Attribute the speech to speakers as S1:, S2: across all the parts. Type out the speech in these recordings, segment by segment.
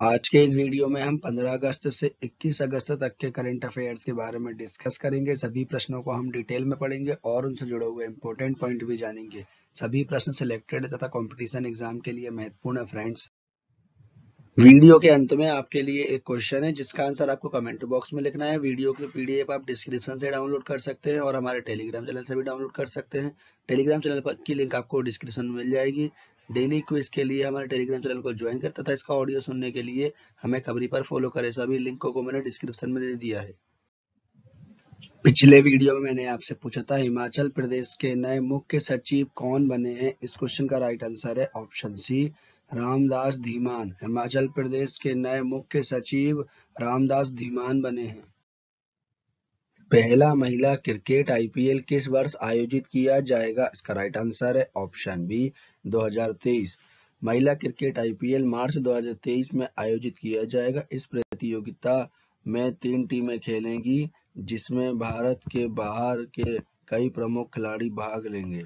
S1: आज के इस वीडियो में हम 15 अगस्त से 21 अगस्त तक के करंट अफेयर्स के बारे में डिस्कस करेंगे। सभी प्रश्नों को हम डिटेल में पढ़ेंगे और उनसे जुड़े हुए इंपॉर्टेंट पॉइंट भी जानेंगे। सभी प्रश्न सिलेक्टेड तथा कंपटीशन एग्जाम के लिए महत्वपूर्ण है फ्रेंड्स। वीडियो के अंत में आपके लिए एक क्वेश्चन है जिसका आंसर आपको कमेंट बॉक्स में लिखना है। वीडियो की पीडीएफ आप डिस्क्रिप्शन से डाउनलोड कर सकते हैं और हमारे टेलीग्राम चैनल से भी डाउनलोड कर सकते हैं। टेलीग्राम चैनल पर की लिंक आपको डिस्क्रिप्शन में मिल जाएगी। डेली क्विज के लिए हमारे टेलीग्राम चैनल को ज्वाइन कर तथा इसका ऑडियो सुनने के लिए हमें खबरी पर फॉलो करें। सभी लिंकों को मैंने डिस्क्रिप्शन में दे दिया है। पिछले वीडियो में मैंने आपसे पूछा था हिमाचल प्रदेश के नए मुख्य सचिव कौन बने हैं। इस क्वेश्चन का राइट आंसर है ऑप्शन सी, रामदास धीमान। हिमाचल प्रदेश के नए मुख्य सचिव रामदास धीमान बने हैं। पहला महिला क्रिकेट आईपीएल किस वर्ष आयोजित किया जाएगा? इसका राइट आंसर है ऑप्शन बी, 2023। महिला क्रिकेट आईपीएल मार्च 2023 में आयोजित किया जाएगा। इस प्रतियोगिता में 3 टीमें खेलेंगी जिसमें भारत के बाहर के कई प्रमुख खिलाड़ी भाग लेंगे।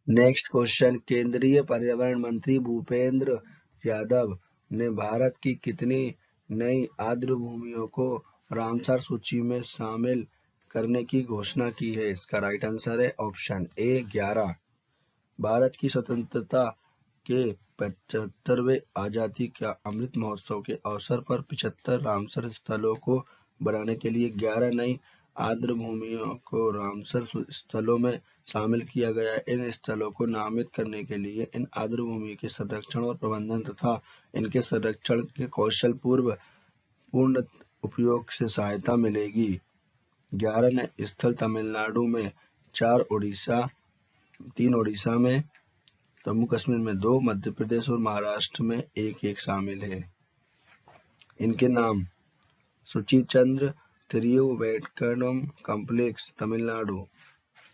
S1: नेक्स्ट क्वेश्चन, केंद्रीय पर्यावरण मंत्री भूपेंद्र यादव ने भारत की कितनी नई आर्द्र भूमियों को रामसर सूची में शामिल करने की घोषणा की है? इसका राइट आंसर है ऑप्शन ए, 11। भारत की स्वतंत्रता के 75वें आजादी का अमृत महोत्सव के अवसर पर 75 रामसर स्थलों को बनाने के लिए 11 नई आर्द्र भूमियों को रामसर स्थलों में शामिल किया गया है। इन स्थलों को नामित करने के लिए इन आर्द्र भूमि के संरक्षण और प्रबंधन तथा इनके संरक्षण के कौशल पूर्ण उपयोग से सहायता मिलेगी। 11 नए स्थल तमिलनाडु में, 4 उड़ीसा, 3 उड़ीसा में, जम्मू कश्मीर में 2, मध्य प्रदेश और महाराष्ट्र में एक शामिल है। इनके नाम: सुचिचंद्र थिरुवैट्टकनम कॉम्प्लेक्स तमिलनाडु,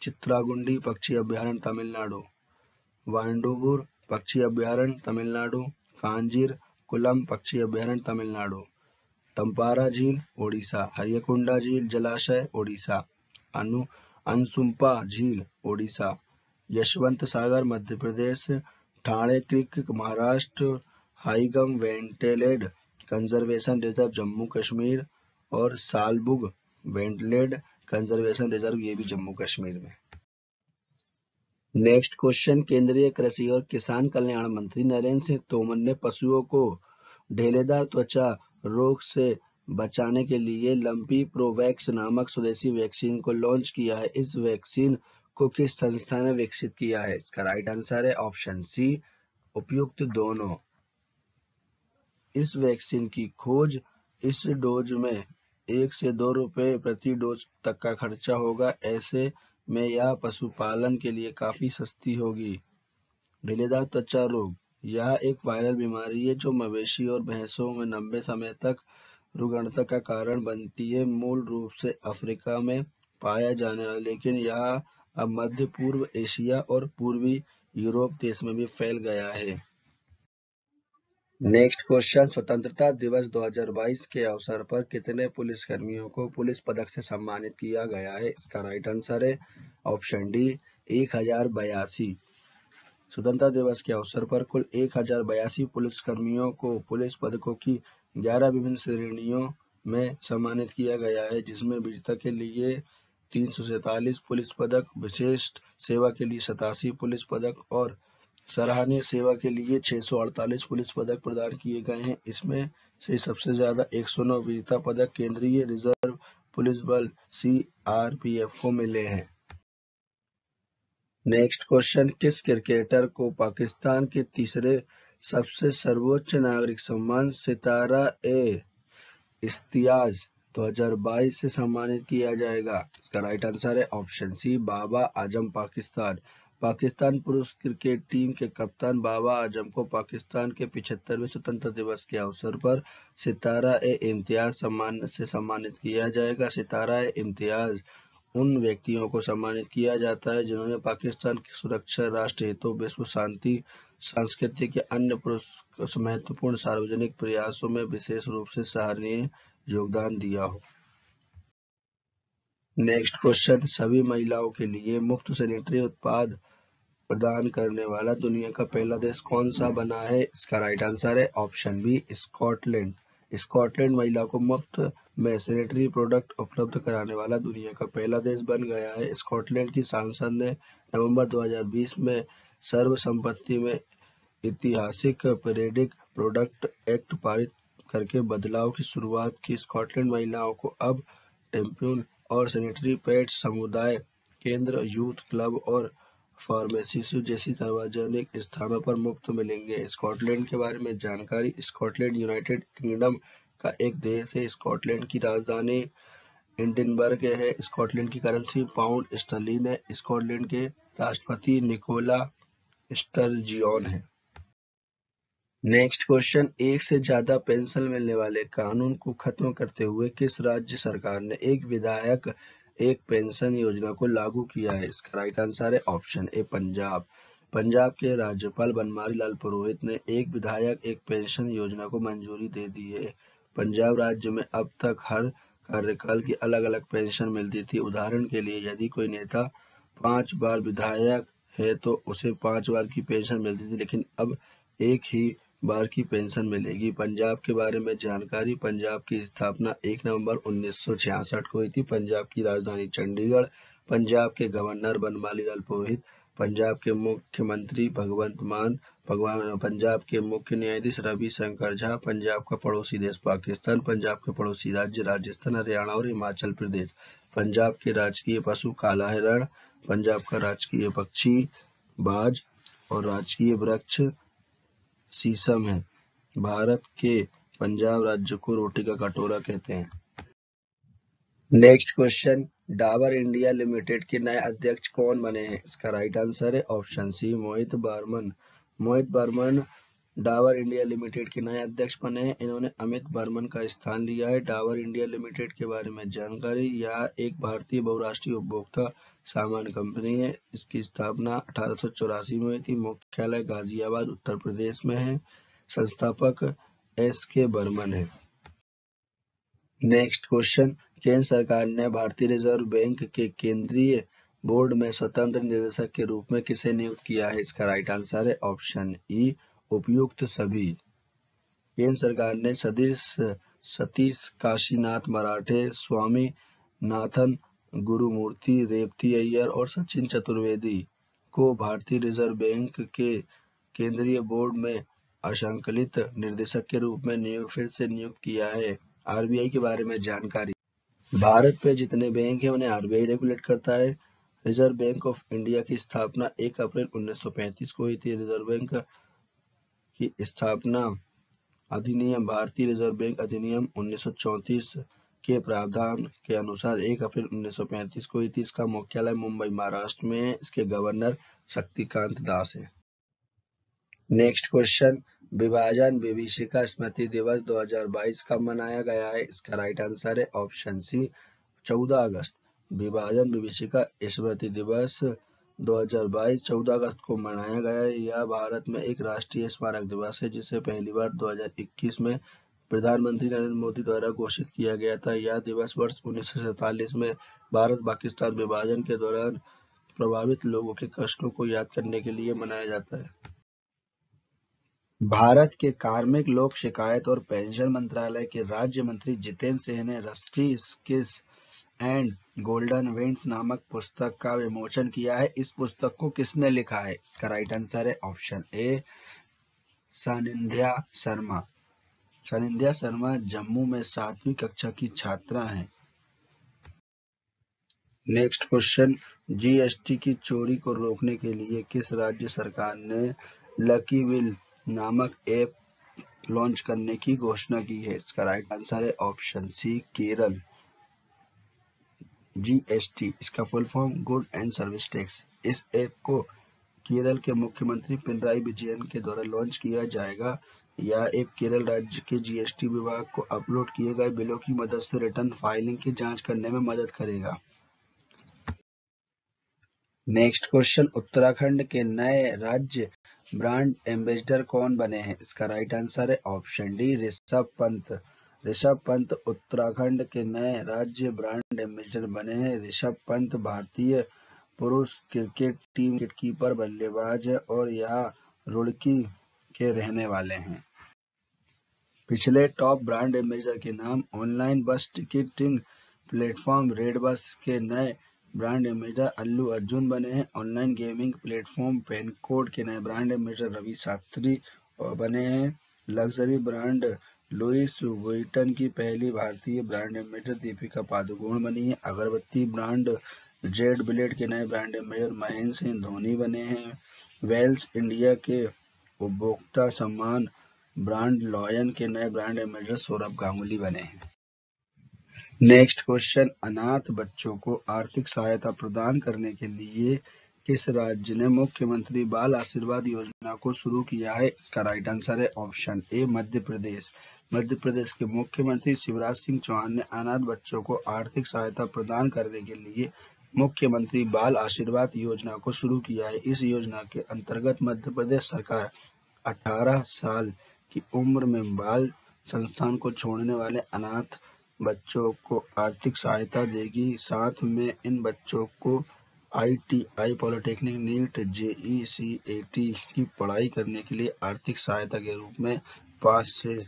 S1: चित्रागुंडी पक्षी अभयारण्य तमिलनाडु, वांडूबुर पक्षी अभयारण्य तमिलनाडु, कांजीर कुलम पक्षी अभयारण्य तमिलनाडु, तंपारा झील ओडिशा, हरियकुंडा झील जलाशय ओडिशा, अनसुम्पा झील Odisha, Yashwant Sagar Madhya Pradesh, Thane creek Maharashtra, Hygam wetland conservation reserve Jammu Kashmir और सालबुग वेंटलेड कंजर्वेशन रिजर्व ये भी जम्मू कश्मीर में। नेक्स्ट क्वेश्चन, केंद्रीय कृषि और किसान कल्याण मंत्री नरेंद्र सिंह तोमर ने पशुओं को ढेलेदार त्वचा रोग से बचाने के लिए लंपी प्रोवैक्स नामक स्वदेशी वैक्सीन को लॉन्च किया है। इस वैक्सीन को किस संस्था ने विकसित किया है? इसका राइट आंसर है ऑप्शन सी, उपयुक्त दोनों। इस वैक्सीन की खोज, इस डोज में 1 से 2 रुपए प्रति डोज तक का खर्चा होगा। ऐसे में यह पशुपालन के लिए काफी सस्ती होगी। ढीलेदार त्वचा रोग यह एक वायरल बीमारी है जो मवेशी और भैंसों में लंबे समय तक रुग्णता का कारण बनती है। मूल रूप से अफ्रीका में पाया जाने वाला, लेकिन यह अब मध्य पूर्व एशिया और पूर्वी यूरोप देश में भी फैल गया है। नेक्स्ट क्वेश्चन, स्वतंत्रता दिवस 2022 के अवसर पर कितने पुलिसकर्मियों को पुलिस पदक से सम्मानित किया गया है? इसका राइट आंसर है ऑप्शन डी, 1082। स्वतंत्रता दिवस के अवसर पर कुल 1082 पुलिसकर्मियों को पुलिस पदकों की 11 विभिन्न श्रेणियों में सम्मानित किया गया है, जिसमें वीरता के लिए 347 पुलिस पदक, विशिष्ट सेवा के लिए 87 पुलिस पदक और सराहनीय सेवा के लिए 648 पुलिस पदक प्रदान किए गए हैं। इसमें से सबसे ज्यादा 109 वीरता पदक केंद्रीय रिजर्व पुलिस बल सीआरपीएफ को मिले हैं। नेक्स्ट क्वेश्चन, किस क्रिकेटर को पाकिस्तान के तीसरे सबसे सर्वोच्च नागरिक सम्मान सितारा ए इम्तियाज 2022 से सम्मानित किया जाएगा? इसका राइट आंसर है ऑप्शन सी, बाबा आजम पाकिस्तान। पाकिस्तान पुरुष क्रिकेट टीम के कप्तान बाबा आजम को पाकिस्तान के 75वें स्वतंत्रता दिवस के अवसर पर सितारा ए इम्तियाज सम्मान से सम्मानित किया जाएगा। सितारा ए इम्तियाज उन व्यक्तियों को सम्मानित किया जाता है जिन्होंने पाकिस्तान की सुरक्षा, राष्ट्र हितों, विश्व शांति, सांस्कृतिक या अन्य महत्वपूर्ण सार्वजनिक प्रयासों में विशेष रूप से सराहनीय योगदान दिया हो। नेक्स्ट क्वेश्चन, सभी महिलाओं के लिए मुफ्त सैनिटरी उत्पाद प्रदान करने वाला दुनिया का पहला देश कौन सा बना है? इसका राइट आंसर है ऑप्शन बी, स्कॉटलैंड। स्कॉटलैंड महिला को मुफ्त में सैनिटरी प्रोडक्ट उपलब्ध कराने वाला दुनिया का पहला देश बन गया है। स्कॉटलैंड की संसद ने नवंबर 2020 में सर्वसम्मति में ऐतिहासिक पेरियोडिक प्रोडक्ट एक्ट पारित करके बदलाव की शुरुआत की। स्कॉटलैंड महिलाओं को अब टैम्पून और सैनिटरी पैड्स समुदाय केंद्र, यूथ क्लब और फार्मेसी जैसी सार्वजनिक स्थानों पर मुफ्त मिलेंगे। स्कॉटलैंड के बारे में जानकारी। स्कॉटलैंड यूनाइटेड किंगडम का एक देश है। स्कॉटलैंड की राजधानी एडिनबर्ग है। स्कॉटलैंड की करेंसी पाउंड स्टर्लिन है। स्कॉटलैंड के राष्ट्रपति निकोला स्टर्जियन है। नेक्स्ट क्वेश्चन, एक से ज्यादा पेंशन मिलने वाले कानून को खत्म करते हुए किस राज्य सरकार ने एक विधायक एक पेंशन योजना को लागू किया है? इसका राइट आंसर है ऑप्शन ए, पंजाब। पंजाब के राज्यपाल बनवारी लाल पुरोहित ने एक विधायक एक पेंशन योजना को मंजूरी दे दी है। पंजाब राज्य में अब तक हर कार्यकाल की अलग अलग पेंशन मिलती थी। उदाहरण के लिए, यदि कोई नेता 5 बार विधायक है तो उसे 5 बार की पेंशन मिलती थी, लेकिन अब एक ही बार की पेंशन मिलेगी। पंजाब के बारे में जानकारी। पंजाब की स्थापना 1 नवंबर 1966 को हुई थी। पंजाब की राजधानी चंडीगढ़। पंजाब के गवर्नर बनवारी लाल पुरोहित। पंजाब के मुख्यमंत्री भगवंत मान। पंजाब के मुख्य न्यायाधीश रवि शंकर झा। पंजाब का पड़ोसी देश पाकिस्तान। पंजाब के पड़ोसी राज्य राजस्थान, हरियाणा और हिमाचल प्रदेश। पंजाब के राजकीय पशु काला हिरण। पंजाब का राजकीय पक्षी बाज और राजकीय वृक्ष शीशम है। भारत के पंजाब राज्य को रोटी का कटोरा कहते हैं। Next question, Dabur India limited के नए अध्यक्ष कौन बने हैं? इसका राइट आंसर है ऑप्शन सी, मोहित बर्मन। मोहित बर्मन डाबर इंडिया लिमिटेड के नए अध्यक्ष बने हैं। इन्होंने अमित बर्मन का स्थान लिया है। डाबर इंडिया लिमिटेड के बारे में जानकारी। यह एक भारतीय बहुराष्ट्रीय उपभोक्ता सामान कंपनी है। इसकी स्थापना 1884 में हुई थी। मुख्यालय गाजियाबाद उत्तर प्रदेश में है। संस्थापक SK बर्मन है। नेक्स्ट क्वेश्चन, केंद्र सरकार ने भारतीय रिजर्व बैंक के केंद्रीय बोर्ड में स्वतंत्र निदेशक के रूप में किसे नियुक्त किया है? इसका राइट आंसर है ऑप्शन ई, उपयुक्त सभी। केंद्र सरकार ने सतीश काशीनाथ मराठे, स्वामी नाथन गुरुमूर्ति, रेवती अय्यर और सचिन चतुर्वेदी को भारतीय रिजर्व बैंक के केंद्रीय बोर्ड में असंकलित निदेशक के रूप में फिर से नियुक्त किया है। RBI के बारे में जानकारी। भारत में जितने बैंक हैं उन्हें RBI रेगुलेट करता है। रिजर्व बैंक ऑफ इंडिया की स्थापना 1 अप्रैल 1935 को हुई थी। रिजर्व बैंक की स्थापना अधिनियम, भारतीय रिजर्व बैंक अधिनियम 1934 के प्रावधान के अनुसार 1 अप्रैल 1935 को हुई थी। इसका मुख्यालय मुंबई महाराष्ट्र में है। इसके गवर्नर शक्तिकांत दास है। नेक्स्ट क्वेश्चन, विभाजन विभीषिका स्मृति दिवस 2022 कब मनाया गया है? इसका राइट आंसर है ऑप्शन सी, 14 अगस्त। विभाजन विभीषिका स्मृति दिवस 2022 14 अगस्त को मनाया गया है। यह भारत में एक राष्ट्रीय स्मारक दिवस है जिसे पहली बार 2021 में प्रधानमंत्री नरेंद्र मोदी द्वारा घोषित किया गया था। यह दिवस वर्ष 1947 में भारत पाकिस्तान विभाजन के दौरान प्रभावित लोगों के कष्टों को याद करने के लिए मनाया जाता है। भारत के कार्मिक, लोक शिकायत और पेंशन मंत्रालय के राज्य मंत्री जितेंद्र सिंह ने राष्ट्रीय स्किल्स एंड गोल्डन विंड्स नामक पुस्तक का विमोचन किया है। इस पुस्तक को किसने लिखा है? इसका राइट आंसर है ऑप्शन ए, सानिध्या शर्मा। सानिध्या शर्मा जम्मू में 7वीं कक्षा की छात्रा हैं। नेक्स्ट क्वेश्चन, GST की चोरी को रोकने के लिए किस राज्य सरकार ने लकी विल नामक ऐप लॉन्च करने की घोषणा की है? इसका राइट आंसर है ऑप्शन सी, केरल। GST इसका full form good and service tax. इस ऐप को केरल के मुख्यमंत्री पिनराई विजयन के द्वारा लॉन्च किया जाएगा। यह ऐप केरल राज्य के GST विभाग को अपलोड किए गए बिलों की मदद से रिटर्न फाइलिंग की जांच करने में मदद करेगा। नेक्स्ट क्वेश्चन, उत्तराखंड के नए राज्य ब्रांड एम्बेसडर कौन बने हैं? इसका राइट आंसर है ऑप्शन डी, ऋषभ पंत। ऋषभ पंत उत्तराखंड के नए राज्य ब्रांड एम्बेसडर बने हैं। ऋषभ पंत भारतीय पुरुष क्रिकेट टीम विकेटकीपर बल्लेबाज है और यह रुड़की के रहने वाले हैं। पिछले टॉप ब्रांड एम्बेसडर के नाम। ऑनलाइन बस टिकटिंग प्लेटफॉर्म रेडबस के नए ब्रांड एम्बेसडर अल्लू अर्जुन बने हैं। ऑनलाइन गेमिंग प्लेटफॉर्म पेनकोड के नए ब्रांड एम्बेसडर रवि शास्त्री बने हैं। लग्जरी ब्रांड लुइस वुइटन की पहली भारतीय ब्रांड एम्बेसडर दीपिका पादुकोण बनी है। अगरबत्ती ब्रांड जेड ब्लेड के नए ब्रांड एम्बेसडर महेंद्र सिंह धोनी बने हैं। वेल्स इंडिया के उपभोक्ता सम्मान ब्रांड लॉयन के नए ब्रांड एम्बेसडर सौरभ गांगुली बने हैं। नेक्स्ट क्वेश्चन, अनाथ बच्चों को आर्थिक सहायता प्रदान करने के लिए किस राज्य ने मुख्यमंत्री बाल आशीर्वाद योजना को शुरू किया है? इसका राइट आंसर है ऑप्शन ए मध्य प्रदेश। मध्य प्रदेश के मुख्यमंत्री शिवराज सिंह चौहान ने अनाथ बच्चों को आर्थिक सहायता प्रदान करने के लिए मुख्यमंत्री बाल आशीर्वाद योजना को शुरू किया है। इस योजना के अंतर्गत मध्य प्रदेश सरकार 18 साल की उम्र में बाल संस्थान को छोड़ने वाले अनाथ बच्चों को आर्थिक सहायता देगी। साथ में इन बच्चों को ITI, polytechnic, NEET, JEE, CET की पढ़ाई करने के लिए आर्थिक सहायता के रूप में 5 से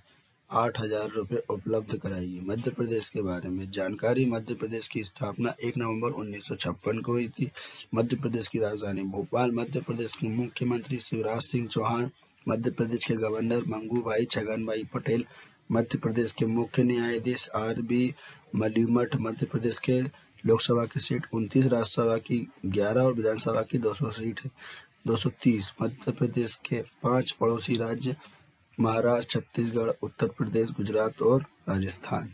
S1: 8,000 रुपये उपलब्ध कराएगी। मध्य प्रदेश के बारे में जानकारी। मध्य प्रदेश की स्थापना 1 नवंबर 1956 को हुई थी। मध्य प्रदेश की राजधानी भोपाल। मध्य प्रदेश के मुख्यमंत्री शिवराज सिंह चौहान। मध्य प्रदेश के गवर्नर मंगूभाई छगनभाई पटेल। मध्य प्रदेश के मुख्य न्यायाधीश RB मलीमठ। मध्य प्रदेश के लोकसभा की सीट 29, राज्यसभा की 11 और विधानसभा की 200 सीट 230। मध्य प्रदेश के 5 पड़ोसी राज्य महाराष्ट्र, छत्तीसगढ़, उत्तर प्रदेश, गुजरात और राजस्थान।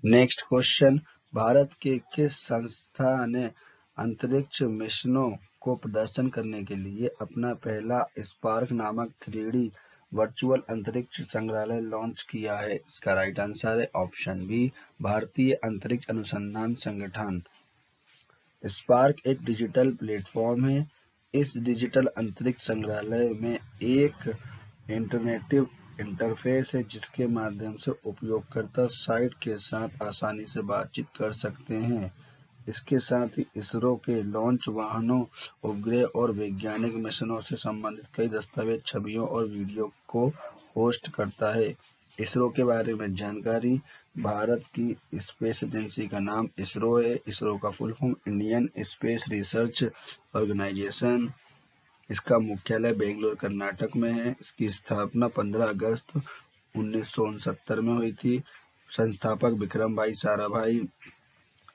S1: नेक्स्ट क्वेश्चन, भारत के किस संस्था ने अंतरिक्ष मिशनों को प्रदर्शन करने के लिए अपना पहला स्पार्क नामक 3D वर्चुअल अंतरिक्ष संग्रहालय लॉन्च किया है? इसका राइट आंसर है ऑप्शन बी भारतीय अंतरिक्ष अनुसंधान संगठन। स्पार्क एक डिजिटल प्लेटफॉर्म है। इस डिजिटल अंतरिक्ष संग्रहालय में एक इंटरनेटिव इंटरफेस है जिसके माध्यम से उपयोगकर्ता साइट के साथ आसानी से बातचीत कर सकते हैं। इसके साथ ही इसरो के लॉन्च वाहनों, उपग्रह और वैज्ञानिक मिशनों से संबंधित कई दस्तावेज, छवियों और वीडियो को होस्ट करता है। इसरो के बारे में जानकारी। भारत की स्पेस एजेंसी का नाम इसरो है। इसरो का full form Indian space research organisation. इसका मुख्यालय बेंगलुरु कर्नाटक में है। इसकी स्थापना 15 अगस्त 1969 में हुई थी। संस्थापक विक्रम भाई साराभाई।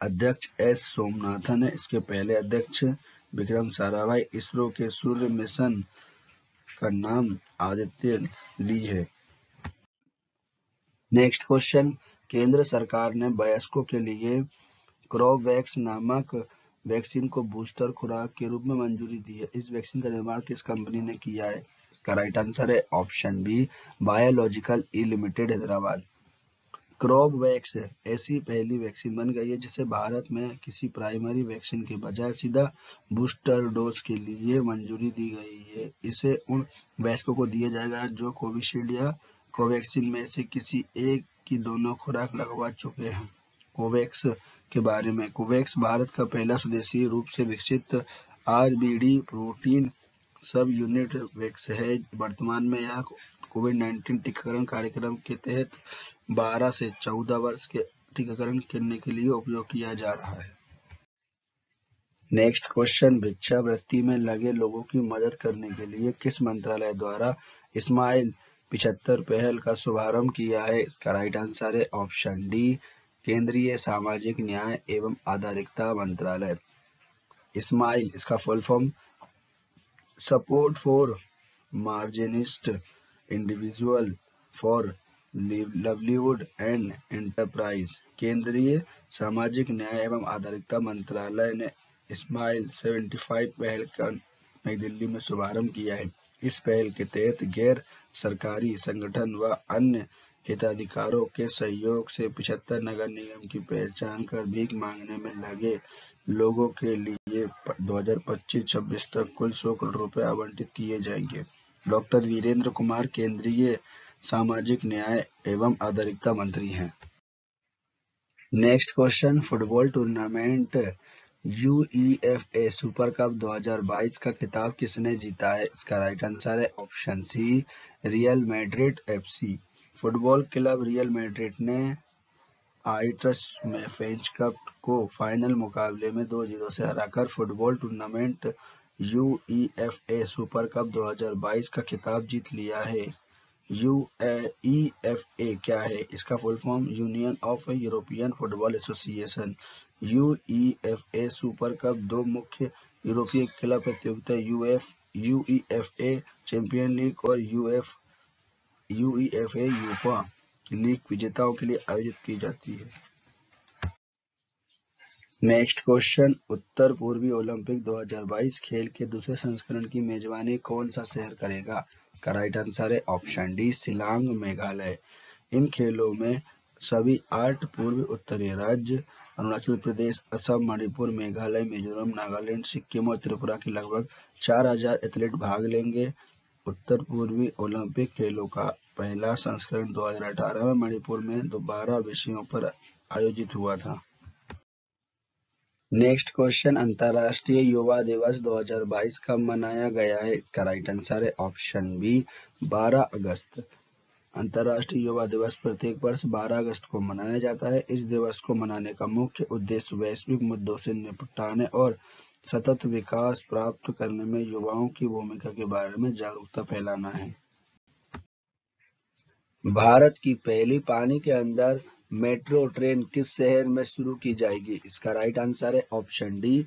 S1: अध्यक्ष S सोमनाथन है। इसके पहले अध्यक्ष विक्रम साराभाई। इसरो के सूर्य मिशन का नाम आदित्य ली है। नेक्स्ट क्वेश्चन, केंद्र सरकार ने वयस्कों के लिए कोवैक्स नामक वैक्सीन को बूस्टर खुराक के रूप में मंजूरी दी है। इस वैक्सीन का निर्माण किस कंपनी ने किया है? इसका राइट आंसर है ऑप्शन बी बायोलॉजिकल ई लिमिटेड, हैदराबाद। कोवैक्स ऐसी पहली वैक्सीन बन गई है जिसे भारत में किसी प्राइमरी वैक्सीन के बजाय सीधा बूस्टर डोज के लिए मंजूरी दी गई है। इसे उन वयस्कों को दिया जाएगा जो कोविशील्ड या कोवैक्सीन में से किसी एक की दोनों खुराक लगवा चुके हैं। कोवैक्स के बारे में। कोवैक्स भारत का पहला स्वदेशी रूप से विकसित RBD प्रोटीन सब यूनिट वैक्सीन है। वर्तमान में यह कोविड-19 टीकाकरण कार्यक्रम के तहत 12 से 14 वर्ष के टीकाकरण करने के लिए उपयोग किया जा रहा है। नेक्स्ट क्वेश्चन, भिक्षावृत्ति में लगे लोगों की मदद करने के लिए किस मंत्रालय द्वारा स्माइल 75 पहल का शुभारंभ किया है? इसका राइट आंसर है ऑप्शन डी केंद्रीय सामाजिक न्याय एवं आधारिकता मंत्रालय। स्माइल इसका full form support for marginalised individual for livelihood and enterprise. केंद्रीय सामाजिक न्याय एवं आधारिकता मंत्रालय ने स्माइल 75 पहल का नई दिल्ली में शुभारंभ किया है। इस पहल के तहत गैर सरकारी संगठन व अन्य हिताधिकारियों के सहयोग से 75 नगर निगम की पहचान कर भीख मांगने में लगे लोगों के लिए 2025-26 तक कुल 100 करोड़ रुपए आवंटित किए जाएंगे। डॉक्टर वीरेंद्र कुमार केंद्रीय सामाजिक न्याय एवं आधारिकता मंत्री हैं। Next question, football tournament UEFA super cup 2022 का खिताब किसने जीता है? इसका राइट आंसर है option C, real Madrid FC. Football club real Madrid ने आईट्रस में फ्रेंच कप को फाइनल मुकाबले में 2-0 से हराकर football tournament UEFA super cup 2022 का खिताब जीत लिया है। यूईएफए क्या है? इसका full form union of European football association. UEFA super cup दो मुख्य यूरोपीय क्लब प्रतियोगिता यूईएफए चैंपियन लीग और यूईएफए यूरोपा लीग विजेताओं के लिए आयोजित की जाती है। नेक्स्ट क्वेश्चन, उत्तर पूर्वी ओलंपिक 2022 खेल के दूसरे संस्करण की मेजबानी कौन सा शहर करेगा? इसका राइट आंसर है ऑप्शन डी, शिलांग मेघालय। इन खेलों में सभी 8 पूर्वी उत्तरी राज्य अरुणाचल प्रदेश, असम, मणिपुर, मेघालय, मिजोरम, नागालैंड, सिक्किम और त्रिपुरा के लगभग 4000 एथलीट भाग लेंगे। उत्तर पूर्वी ओलंपिक खेलों का पहला संस्करण 2018 में मणिपुर में 12 विषयों पर आयोजित हुआ था। नेक्स्ट क्वेश्चन, अंतर्राष्ट्रीय युवा दिवस 2022 कब मनाया गया है? इसका राइट आंसर है ऑप्शन बी, 12 अगस्त। अंतर्राष्ट्रीय युवा दिवस प्रत्येक वर्ष 12 अगस्त को मनाया जाता है। इस दिवस को मनाने का मुख्य उद्देश्य वैश्विक मुद्दों से निपटाने और सतत विकास प्राप्त करने में युवाओं की भूमिका के बारे में जागरूकता फैलाना है। भारत की पहली पानी के अंदर मेट्रो ट्रेन किस शहर में शुरू की जाएगी? इसका राइट आंसर है ऑप्शन डी,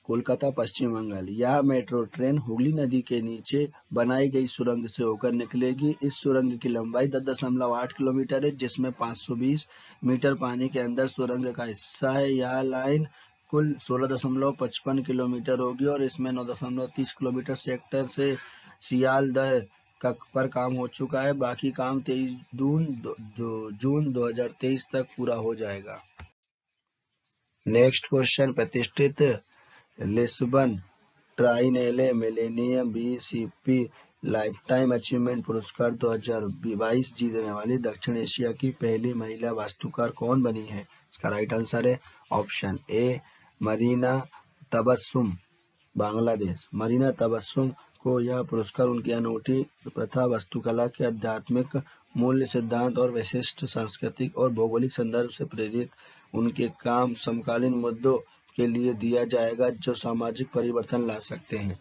S1: कोलकाता, पश्चिम बंगाल। यह मेट्रो ट्रेन हुगली नदी के नीचे बनाई गई सुरंग से होकर निकलेगी। इस सुरंग की लंबाई 10.8 किलोमीटर है, जिसमें 520 मीटर पानी के अंदर सुरंग का हिस्सा है। यह लाइन कुल 16.55 किलोमीटर होगी और इसमें 9.30 किलोमीटर सेक्टर से सियालदह पर काम हो चुका है। बाकी काम 23 जून 2023 तक पूरा हो जाएगा। नेक्स्ट क्वेश्चन, प्रतिष्ठित Lisbon triennale millennium BCP lifetime achievement पुरस्कार 2022 जीतने वाली दक्षिण एशिया की पहली महिला वास्तुकार कौन बनी है? इसका राइट आंसर है ऑप्शन ए, मरीना तबस्सुम, बांग्लादेश। मरीना तबस्सुम को यह पुरस्कार उनकी अनूठी प्रथा, वास्तुकला के आध्यात्मिक मूल्य, सिद्धांत और विशिष्ट सांस्कृतिक और भौगोलिक संदर्भ से प्रेरित उनके काम समकालीन मुद्दों के लिए दिया जाएगा जो सामाजिक परिवर्तन ला सकते हैं।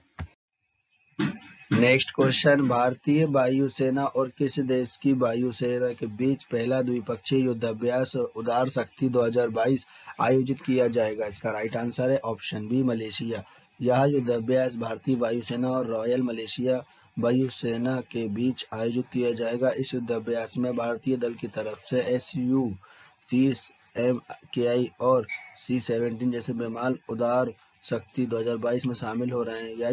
S1: नेक्स्ट क्वेश्चन, भारतीय वायुसेना और किस देश की वायुसेना के बीच पहला द्विपक्षीय युद्धाभ्यास उदार शक्ति 2022 आयोजित किया जाएगा? इसका राइट आंसर है ऑप्शन बी, मलेशिया। यह युद्धाभ्यास भारतीय वायुसेना और रॉयल मलेशिया वायुसेना के बीच आयोजित किया जाएगा। इस युद्धाभ्यास में भारतीय दल की तरफ से SU-30 MKI और C-17 जैसे विमान उदार शक्ति 2022 में शामिल हो रहे हैं। यह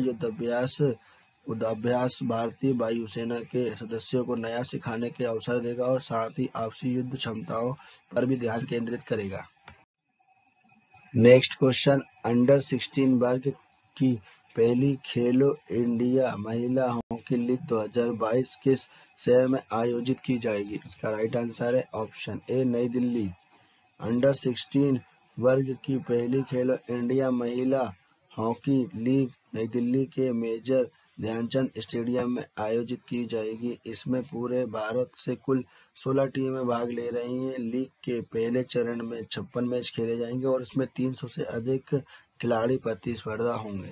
S1: युद्धाभ्यास भारतीय वायुसेना के सदस्यों को नया सिखाने के अवसर देगा और साथ ही आपसी युद्ध क्षमताओं पर भी ध्यान केंद्रित करेगा। नेक्स्ट क्वेश्चन, अंडर 16 वर्ग की पहली खेलो इंडिया महिला हॉकी लीग 2022 किस शहर में आयोजित की जाएगी? इसका राइट आंसर है ऑप्शन ए, नई दिल्ली। अंडर 16 वर्ग की पहली खेलो इंडिया महिला हॉकी लीग नई दिल्ली के मेजर ध्यानचंद स्टेडियम में आयोजित की जाएगी। इसमें पूरे भारत से कुल 16 टीमें भाग ले रही हैं। लीग के पहले चरण में 56 मैच खेले जाएंगे और इसमें 300 से अधिक खिलाड़ी प्रतिस्पर्धा होंगे।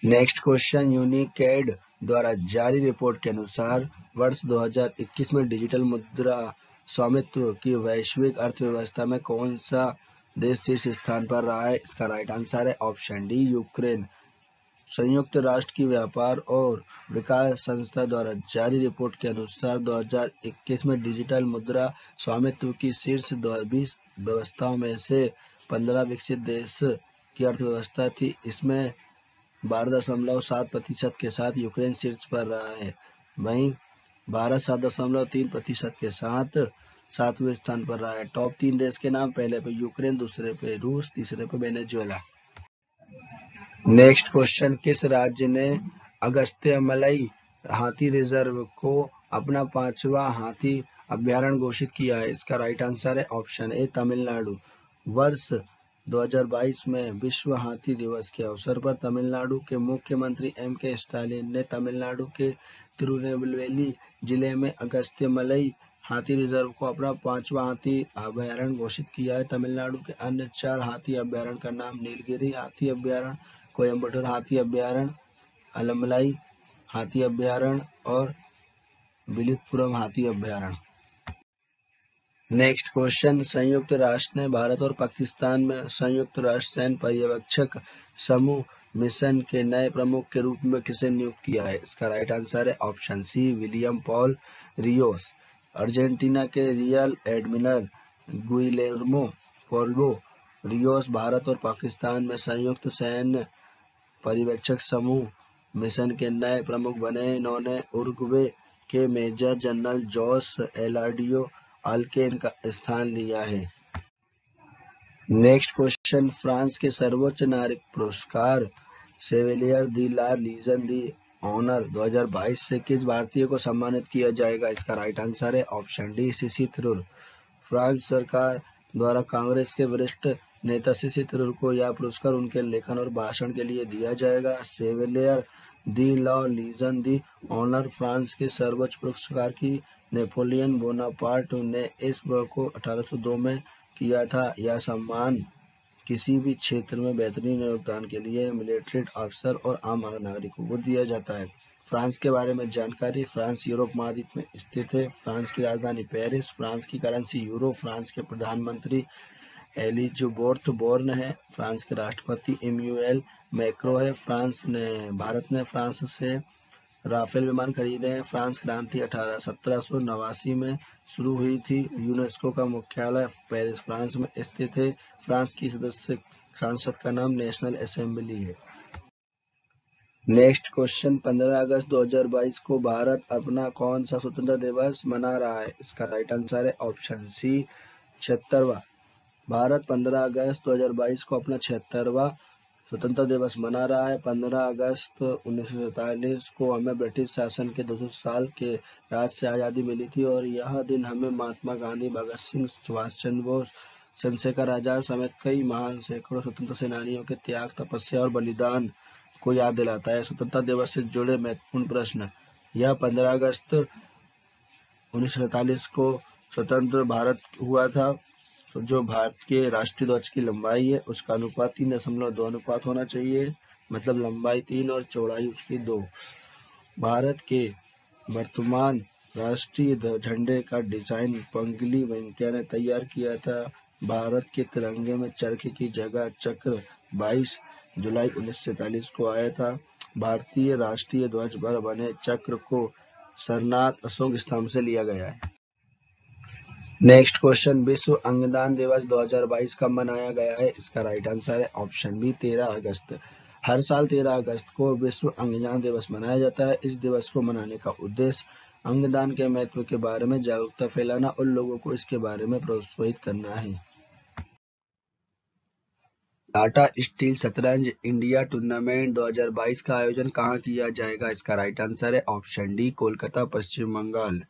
S1: नेक्स्ट क्वेश्चन, यूनिकैड द्वारा जारी रिपोर्ट के अनुसार वर्ष 2021 में डिजिटल मुद्रा स्वामित्व की वैश्विक अर्थव्यवस्था में कौन सा देश शीर्ष स्थान पर रहा है? इसका राइट आंसर है ऑप्शन डी, यूक्रेन। संयुक्त राष्ट्र की व्यापार और विकास संस्था द्वारा जारी रिपोर्ट के अनुसार 2021 में डिजिटल मुद्रा स्वामित्व की शीर्ष 20 व्यवस्थाओं में से 15 विकसित देश की अर्थव्यवस्था थी। इसमें 12.7% के साथ यूक्रेन शीर्ष पर रहा है। वहीं भारत 7.3% के साथ 7वें स्थान पर रहा है। टॉप 3 देश के नाम, पहले पे यूक्रेन, दूसरे पे रूस, तीसरे पे वेनेजुएला। नेक्स्ट क्वेश्चन, किस राज्य ने अगस्त्यमलई हाथी रिजर्व को अपना 5वां हाथी अभ्यारण्य घोषित किया है? इसका राइट आंसर है ऑप्शन ए, तमिलनाडु। वर्ष 2022 में विश्व हाथी दिवस के अवसर पर तमिलनाडु के मुख्यमंत्री M.K. स्टालिन ने तमिलनाडु के तिरुनेलवेली जिले में अगस्त्यमलई हाथी रिजर्व को अपना 5वां हाथी अभयारण्य घोषित किया है। तमिलनाडु के अन्य 4 हाथी अभयारण्य का नाम नीलगिरी हाथी अभयारण्य, कोयम्बटूर हाथी अभयारण्य, अलमलाई हाथी अभयारण्य और विलिपुरम हाथी अभयारण्य। नेक्स्ट क्वेश्चन, संयुक्त राष्ट्र ने भारत और पाकिस्तान में संयुक्त राष्ट्र सैन्य पर्यवेक्षक समूह मिशन के नए प्रमुख के रूप में किसे नियुक्त किया है? इसका राइट आंसर है option C, William Paul Rios. Argentina के real admiral Guillermo Pablo Rios Bharat और पाकिस्तान में संयुक्त सैन्य पर्यवेक्षक समूह मिशन के नए प्रमुख बने। इन्होंने उरुग्वे के मेजर जनरल जोस एलाडियो अल्केन का स्थान लिया है। नेक्स्ट क्वेश्चन, फ्रांस के सर्वोच्च नागरिक पुरस्कार शेवेलियर दी ला लीजन दी ऑनर 2022 से किस भारतीय को सम्मानित किया जाएगा? इसका राइट आंसर है option D, CC Tharoor. France सरकार द्वारा कांग्रेस के वरिष्ठ नेता सीसी थरूर को यह पुरस्कार उनके लेखन और भाषण के लिए दिया जाएगा। शेवेलियर दी ला लीजन दी ऑनर फ्रांस के सर्वोच्च पुरस्कार की नेपोलियन बोनापार्ट ने इस वर्ष को 1802 में किया था। यह सम्मान किसी भी क्षेत्र में बेहतरीन योगदान के लिए मिलिट्री अफसर और आम नागरिकों को दिया जाता है। फ्रांस के बारे में जानकारी, फ्रांस यूरोप महाद्वीप में स्थित है। फ्रांस की राजधानी पेरिस, फ्रांस की करेंसी यूरो, फ्रांस के प्रधानमंत्री एलिजाबेथ बोर्न है, फ्रांस के राष्ट्रपति इमैनुएल मैक्रों है। भारत ने फ्रांस से राफेल विमान खरीदे हैं। फ्रांस क्रांति 1789 में शुरू हुई थी। यूनेस्को का मुख्यालय पेरिस फ्रांस में स्थित है। फ्रांस की संसद का नाम नेशनल असेंबली है। नेक्स्ट क्वेश्चन, 15 अगस्त 2022 को भारत अपना कौन सा स्वतंत्रता दिवस मना रहा है? इसका राइट आंसर है ऑप्शन सी, 76वां। भारत 15 अगस्त 2022 को अपना 76वां स्वतंत्रता दिवस मना रहा है। 15 अगस्त 1947 को हमें ब्रिटिश शासन के 200 साल के राज से आज़ादी मिली थी और यह दिन हमें महात्मा गांधी, भगत सिंह, सुभाष चंद्र बोस, चंद्रशेखर आजाद समेत कई महान सैकड़ों स्वतंत्रता सेनानियों के त्याग, तपस्या और बलिदान को याद दिलाता है। स्वतंत्रता दिवस से जुड़े महत्वपूर्ण प्रश्न, यह 15 अगस्त 1947 को स्वतंत्र भारत हुआ था। तो जो भारत के राष्ट्रीय ध्वज की लंबाई है उसका अनुपात 3.2 अनुपात होना चाहिए, मतलब लंबाई 3 और चौड़ाई उसकी 2। भारत के वर्तमान राष्ट्रीय झंडे का डिजाइन पंगली वेंकैया ने तैयार किया था। भारत के तिरंगे में चरखे की जगह चक्र 22 जुलाई 1947 को आया था। भारतीय राष्ट्रीय ध्वज पर बने चक्र को सरनाथ अशोक स्तंभ से लिया गया है। नेक्स्ट क्वेश्चन, विश्व अंगदान दिवस 2022 कब मनाया गया है? इसका राइट आंसर है ऑप्शन बी, 13 अगस्त। हर साल 13 अगस्त को विश्व अंगदान दिवस मनाया जाता है। इस दिवस को मनाने का उद्देश्य अंगदान के महत्व के बारे में जागरूकता फैलाना और लोगों को इसके बारे में प्रोत्साहित करना है। टाटा स्टील शतरंज इंडिया टूर्नामेंट 2022 का आयोजन कहाँ किया जाएगा? इसका राइट आंसर है ऑप्शन डी, कोलकाता, पश्चिम बंगाल।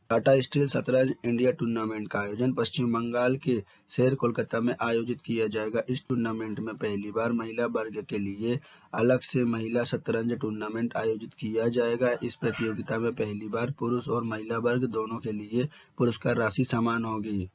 S1: टाटा स्टील शतरंज इंडिया टूर्नामेंट का आयोजन पश्चिम बंगाल के शहर कोलकाता में आयोजित किया जाएगा। इस टूर्नामेंट में पहली बार महिला वर्ग के लिए अलग से महिला शतरंज टूर्नामेंट आयोजित किया जाएगा। इस प्रतियोगिता में पहली बार पुरुष और महिला वर्ग दोनों के लिए पुरस्कार राशि समान होगी।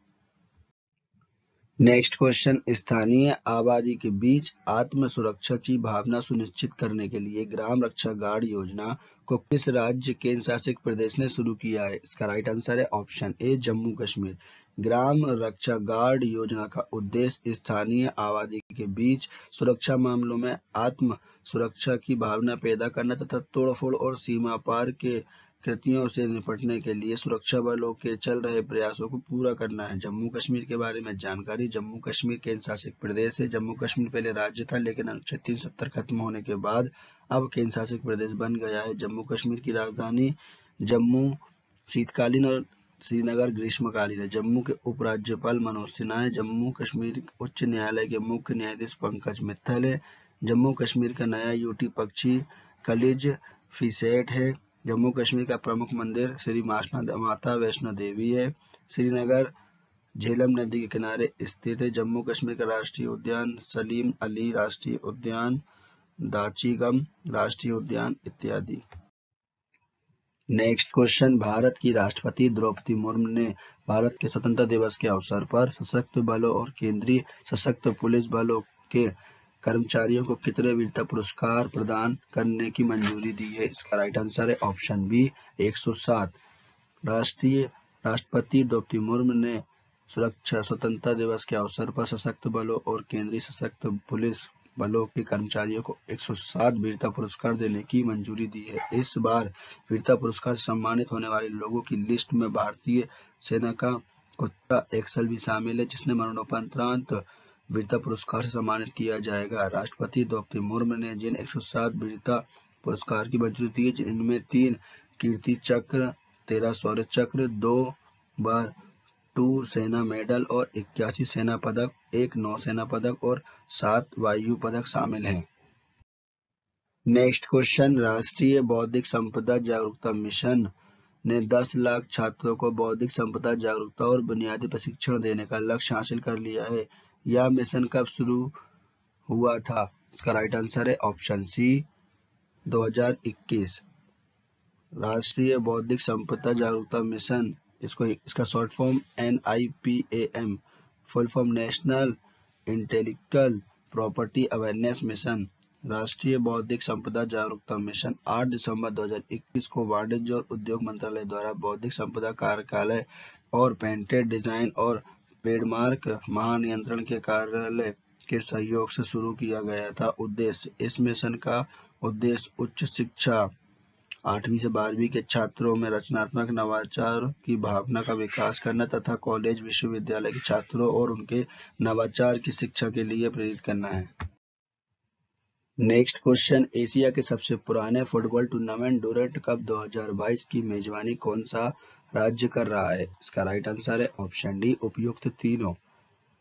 S1: नेक्स्ट क्वेश्चन, स्थानीय आबादी के बीच आत्म सुरक्षा की भावना सुनिश्चित करने के लिए ग्राम रक्षा गार्ड योजना को किस राज्य केंद्र शासित प्रदेश ने शुरू किया है? इसका राइट आंसर है ऑप्शन ए, जम्मू कश्मीर। ग्राम रक्षा गार्ड योजना का उद्देश्य स्थानीय आबादी के बीच सुरक्षा मामलों में आत्म सुरक्षा की भावना पैदा करना तथा तोड़फोड़ और सीमा पार के कृतियों से निपटने के लिए सुरक्षा बलों के चल रहे प्रयासों को पूरा करना है। जम्मू कश्मीर के बारे में जानकारी, जम्मू कश्मीर केंद्र शासित प्रदेश है। जम्मू कश्मीर पहले राज्य था लेकिन अनुच्छेद 370 खत्म होने के बाद अब केंद्र शासित प्रदेश बन गया है। जम्मू कश्मीर की राजधानी जम्मू शीतकालीन और श्रीनगर ग्रीष्मकालीन है। जम्मू के उपराज्यपाल मनोज सिन्हा है। जम्मू कश्मीर उच्च न्यायालय के मुख्य न्यायाधीश पंकज मित्तल है। जम्मू कश्मीर का नया यूटी पक्षी कलिज फिशेट है। जम्मू कश्मीर का प्रमुख मंदिर श्री माता वैष्णो देवी है। श्रीनगर झेलम नदी के किनारे स्थित है। जम्मू कश्मीर का राष्ट्रीय उद्यान सलीम अली राष्ट्रीय उद्यान, दाचिगम राष्ट्रीय उद्यान इत्यादि। नेक्स्ट क्वेश्चन, भारत की राष्ट्रपति द्रौपदी मुर्मू ने भारत के स्वतंत्रता दिवस के अवसर पर सशस्त्र बलों और केंद्रीय सशस्त्र पुलिस बलों के कर्मचारियों को कितने वीरता पुरस्कार प्रदान करने की मंजूरी दी है? इसका राइट आंसर है ऑप्शन बी 107। राष्ट्रपति द्रौपदी मुर्मू ने सुरक्षा स्वतंत्रता दिवस के अवसर पर सशस्त्र बलों और केंद्रीय सशस्त्र पुलिस बलों के कर्मचारियों को 107 वीरता पुरस्कार देने की मंजूरी दी है। इस बार वीरता पुरस्कार से सम्मानित होने वाले लोगों की लिस्ट में भारतीय सेना का कुत्ता एक्सल भी शामिल है, जिसने मरणोपरांत वीरता पुरस्कार से सम्मानित किया जाएगा। राष्ट्रपति द्रौपदी मुर्मू ने जिन 107 वीरता पुरस्कार की मंजूरी दी है, जिनमें 3 कीर्ति चक्र, 13 शौर्य चक्र, 2 बार 2 सेना मेडल और 81 सेना पदक, 1 नौसेना पदक और 7 वायु पदक शामिल हैं। नेक्स्ट क्वेश्चन, राष्ट्रीय बौद्धिक संपदा जागरूकता मिशन ने 10 लाख छात्रों को बौद्धिक संपदा जागरूकता और बुनियादी प्रशिक्षण देने का लक्ष्य हासिल कर लिया है। यह मिशन कब शुरू हुआ था? इसका राइट आंसर है ऑप्शन सी 2021। राष्ट्रीय बौद्धिक संपदा जागरूकता मिशन, इसका short form NIPAM, full form national intellectual property awareness mission. राष्ट्रीय बौद्धिक संपदा जागरूकता मिशन 8 दिसंबर 2021 को वाणिज्य और उद्योग मंत्रालय द्वारा बौद्धिक संपदा कार्यालय और पेटेंट डिजाइन और ट्रेडमार्क महानियंत्रण के कार्यालय के सहयोग से शुरू किया गया था। उद्देश्य, इस मिशन का उद्देश्य उच्च शिक्षा 8वीं से 12वीं के छात्रों में रचनात्मक नवाचार की भावना का विकास करना तथा कॉलेज विश्वविद्यालय के छात्रों और उनके नवाचार की शिक्षा के लिए प्रेरित करना है। नेक्स्ट क्वेश्चन, एशिया के सबसे पुराने फुटबॉल टूर्नामेंट डूरंट कप 2022 की मेजबानी कौन सा राज्य कर रहा है? इसका राइट आंसर है ऑप्शन डी उपयुक्त तीनों।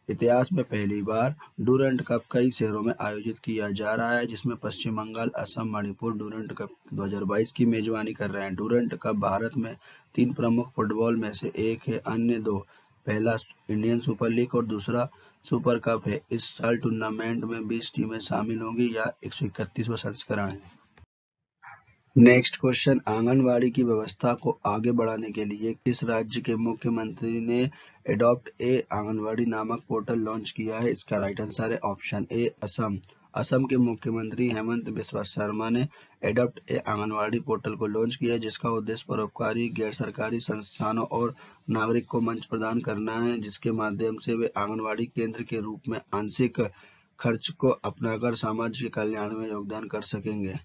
S1: इतिहास में पहली बार डूरंट कप कई शहरों में आयोजित किया जा रहा है, जिसमें पश्चिम बंगाल, असम, मणिपुर डूरंट कप 2022 की मेजबानी कर रहे हैं। डूरंट कप भारत में 3 प्रमुख फुटबॉल में से एक है, अन्य 2 पहला इंडियन सुपर लीग और दूसरा सुपर कप है। इस साल टूर्नामेंट में 20 टीमें शामिल होंगी। यह 131वां संस्करण है। नेक्स्ट क्वेश्चन, आंगनवाड़ी की व्यवस्था को आगे बढ़ाने के लिए किस राज्य के मुख्यमंत्री ने एडॉप्ट ए आंगनवाड़ी नामक पोर्टल लॉन्च किया है? इसका राइट आंसर है ऑप्शन ए असम। असम के मुख्यमंत्री हेमंत बिस्वा शर्मा ने एडॉप्ट ए आंगनवाड़ी पोर्टल को लॉन्च किया, जिसका उद्देश्य परोपकारी, गैर सरकारी संस्थानों और नागरिक को मंच प्रदान करना है, जिसके माध्यम से वे आंगनवाड़ी केंद्र के रूप में आंशिक खर्च को अपनाकर समाज के कल्याण में योगदान कर सकेंगे।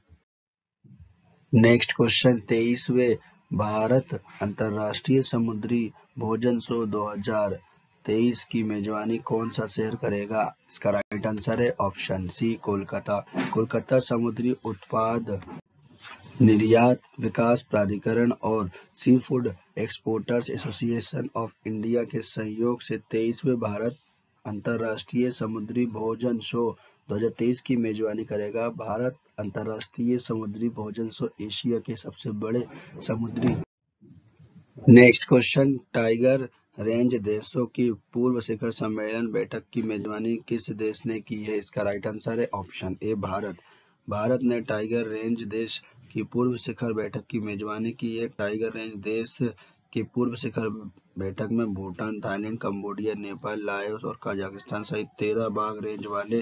S1: नेक्स्ट क्वेश्चन, 23वें भारत अंतर्राष्ट्रीय समुद्री भोजन शो 2023 की मेजबानी कौन सा शहर करेगा? इसका राइट आंसर है ऑप्शन सी कोलकाता। कोलकाता समुद्री उत्पाद निर्यात विकास प्राधिकरण और sea food exporters association of India के सहयोग से 23वें भारत अंतर्राष्ट्रीय समुद्री भोजन शो 2023 की मेजबानी करेगा। भारत अंतर्राष्ट्रीय समुद्री भोजन शो एशिया के सबसे बड़े समुद्री। नेक्स्ट क्वेश्चन, टाइगर रेंज देशों की पूर्व शिखर सम्मेलन बैठक की मेजबानी किस देश ने की है? इसका राइट आंसर है ऑप्शन ए भारत। भारत ने टाइगर रेंज देश की पूर्व शिखर बैठक की मेजबानी की है। टाइगर रेंज देश की पूर्व शिखर बैठक में Bhutan, Thailand, Cambodia, Nepal, Laos और कजाकिस्तान सहित 13 बाघ रेंज वाले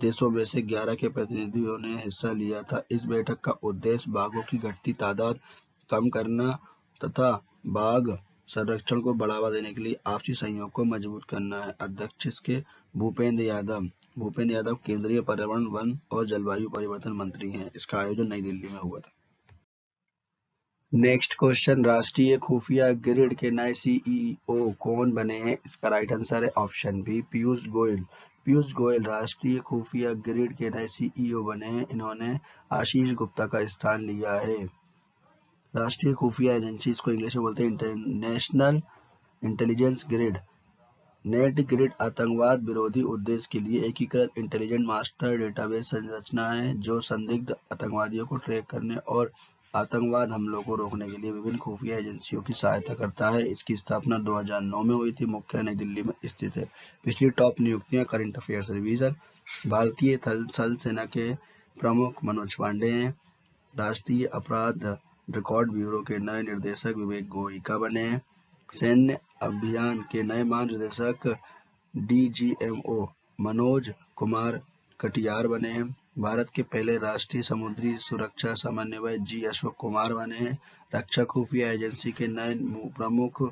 S1: देशों में से 11 के प्रतिनिधियों ने हिस्सा लिया था। इस बैठक का उद्देश्य बाघों की घटती तादाद कम करना तथा बाघ संरक्षण को बढ़ावा देने के लिए आपसी सहयोग को मजबूत करना है। अध्यक्ष इसके भूपेंद्र यादव केंद्रीय पर्यावरण, वन और जलवायु परिवर्तन मंत्री हैं। इसका आयोजन नई दिल्ली में हुआ था। नेक्स्ट क्वेश्चन, राष्ट्रीय खुफिया ग्रिड के नए CEO कौन बने हैं? इसका राइट आंसर है ऑप्शन बी पीयूष गोयल। पीयूष गोयल राष्ट्रीय खुफिया ग्रिड के नए CEO बने हैं। इन्होंने आशीष गुप्ता का स्थान लिया है। राष्ट्रीय खुफिया एजेंसी, इसको इंग्लिश में बोलते हैं national intelligence grid. Net grid आतंकवाद विरोधी उद्देश्य के लिए एकीकृत इंटेलिजेंट मास्टर डेटाबेस संरचना है, जो संदिग्ध आतंकवादियों को ट्रैक करने और आतंकवाद हमलों को रोकने के लिए विभिन्न खुफिया एजेंसियों की सहायता करता है। इसकी स्थापना 2009 में हुई थी। मुख्यालय नई दिल्ली में स्थित है। पिछली टॉप नियुक्तियां, करंट अफेयर्स रिवीजन। भारतीय थल सेना के प्रमुख मनोज पांडे हैं। राष्ट्रीय अपराध रिकॉर्ड ब्यूरो के नए निर्देशक विवेक गोयिका बने हैं। सैन्य अभियान के नए महानिदेशक DGMO मनोज कुमार कटियार बने हैं। भारत के पहले राष्ट्रीय समुद्री सुरक्षा समन्वयक G अशोक कुमार बने हैं। रक्षा खुफिया एजेंसी के नए प्रमुख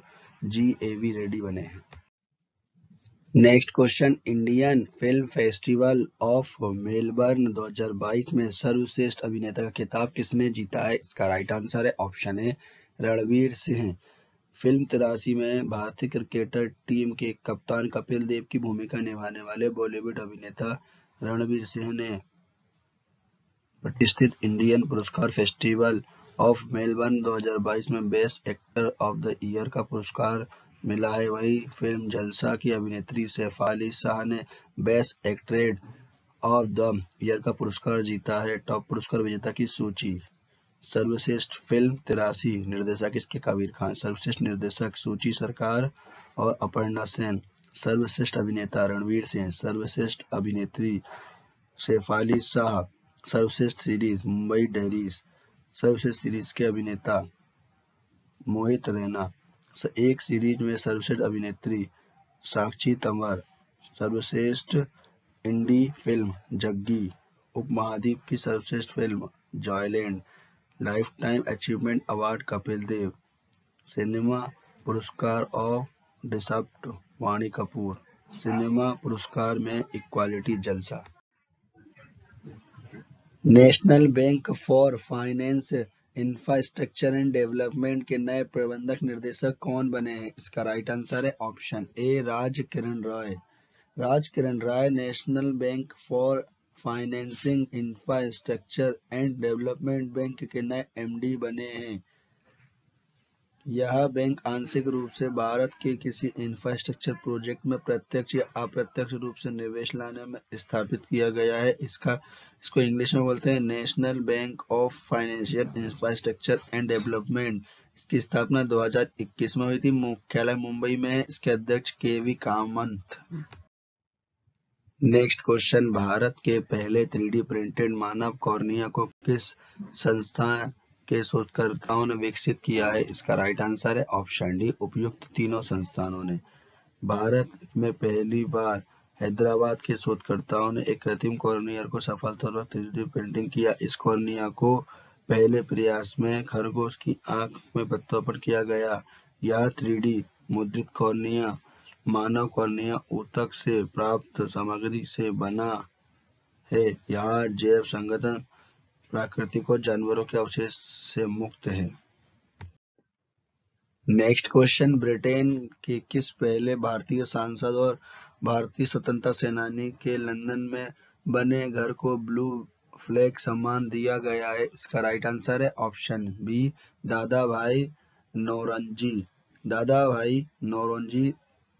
S1: GAV रेड्डी बने हैं। Next question, Indian film festival of Melbourne 2022 में सर्वश्रेष्ठ अभिनेता का खिताब किसने जीता है? इसका राइट आंसर है ऑप्शन ए रणवीर सिंह। फिल्म 83 में भारतीय क्रिकेटर टीम के कप्तान कपिल देव की भूमिका निभाने वाले बॉलीवुड अभिनेता रणवीर सिंह ने प्रतिष्ठित इंडियन पुरस्कार फेस्टिवल ऑफ मेलबर्न 2022 में best actor of the year का पुरस्कार मिला है। वहीं फिल्म जलसा की अभिनेत्री शेफाली शाह ने best actress of the year का पुरस्कार जीता है। टॉप पुरस्कार विजेता की सूची। सर्वश्रेष्ठ फिल्म 83, निर्देशक इसके कबीर खान। सर्वश्रेष्ठ निर्देशक सूची सरकार और अपर्णा सेन। सर्वश्रेष्ठ अभिनेता रणवीर सिंह। सर्वश्रेष्ठ अभिनेत्री शेफाली शाह। सर्वश्रेष्ठ सीरीज मुंबई डायरीज। सर्वश्रेष्ठ सीरीज के अभिनेता मोहित रैना। एक सीरीज में सर्वश्रेष्ठ अभिनेत्री साक्षी तंवर। सर्वश्रेष्ठ इंडी फिल्म जग्गी। उपमहाद्वीप की सर्वश्रेष्ठ film Joyland. Life time achievement award Kapil Dev. Cinema पुरस्कार of disrupt Vani Kapoor. Cinema पुरस्कार में equality Jalsa. National bank for finance infrastructure and development के नए प्रबंधक निर्देशक कौन बने हैं? इसका राइट आंसर है option A Raj Kiran Rai. Raj Kiran Rai national bank for financing infrastructure and development bank के नए MD बने हैं। यह बैंक आंशिक रूप से भारत के किसी इंफ्रास्ट्रक्चर प्रोजेक्ट में प्रत्यक्ष या अप्रत्यक्ष रूप से निवेश लाने में स्थापित किया गया है। इसको इंग्लिश में बोलते हैं national bank of financial infrastructure and development. इसकी स्थापना 2021 में हुई थी। मुख्यालय मुंबई में है। इसके अध्यक्ष KV Kamat. Next question, Bharat के पहले 3D प्रिंटेड मानव कॉर्निया को किस संस्था के शोधकर्ताओं ने विकसित किया है? इसका राइट आंसर है ऑप्शन डी उपयुक्त तीनों संस्थानों ने। भारत में पहली बार हैदराबाद के शोधकर्ताओं ने एक कृत्रिम कॉर्निया को सफलतापूर्वक 3D प्रिंटिंग किया। इस कॉर्निया को पहले प्रयास में खरगोश की आंख में पत्तों पर किया गया। यह 3D मुद्रित कॉर्निया मानव कॉर्निया ऊतक से प्राप्त सामग्री से बना है। यह जैव संगठन प्राकृतिक और जानवरों के अवशेष से मुक्त है। नेक्स्ट क्वेश्चन, ब्रिटेन के किस पहले भारतीय सांसद और भारतीय स्वतंत्रता सेनानी के लंदन में बने घर को ब्लू फ्लैग सम्मान दिया गया है? इसका राइट आंसर है ऑप्शन बी दादा भाई नौरोजी। दादा भाई नौरोजी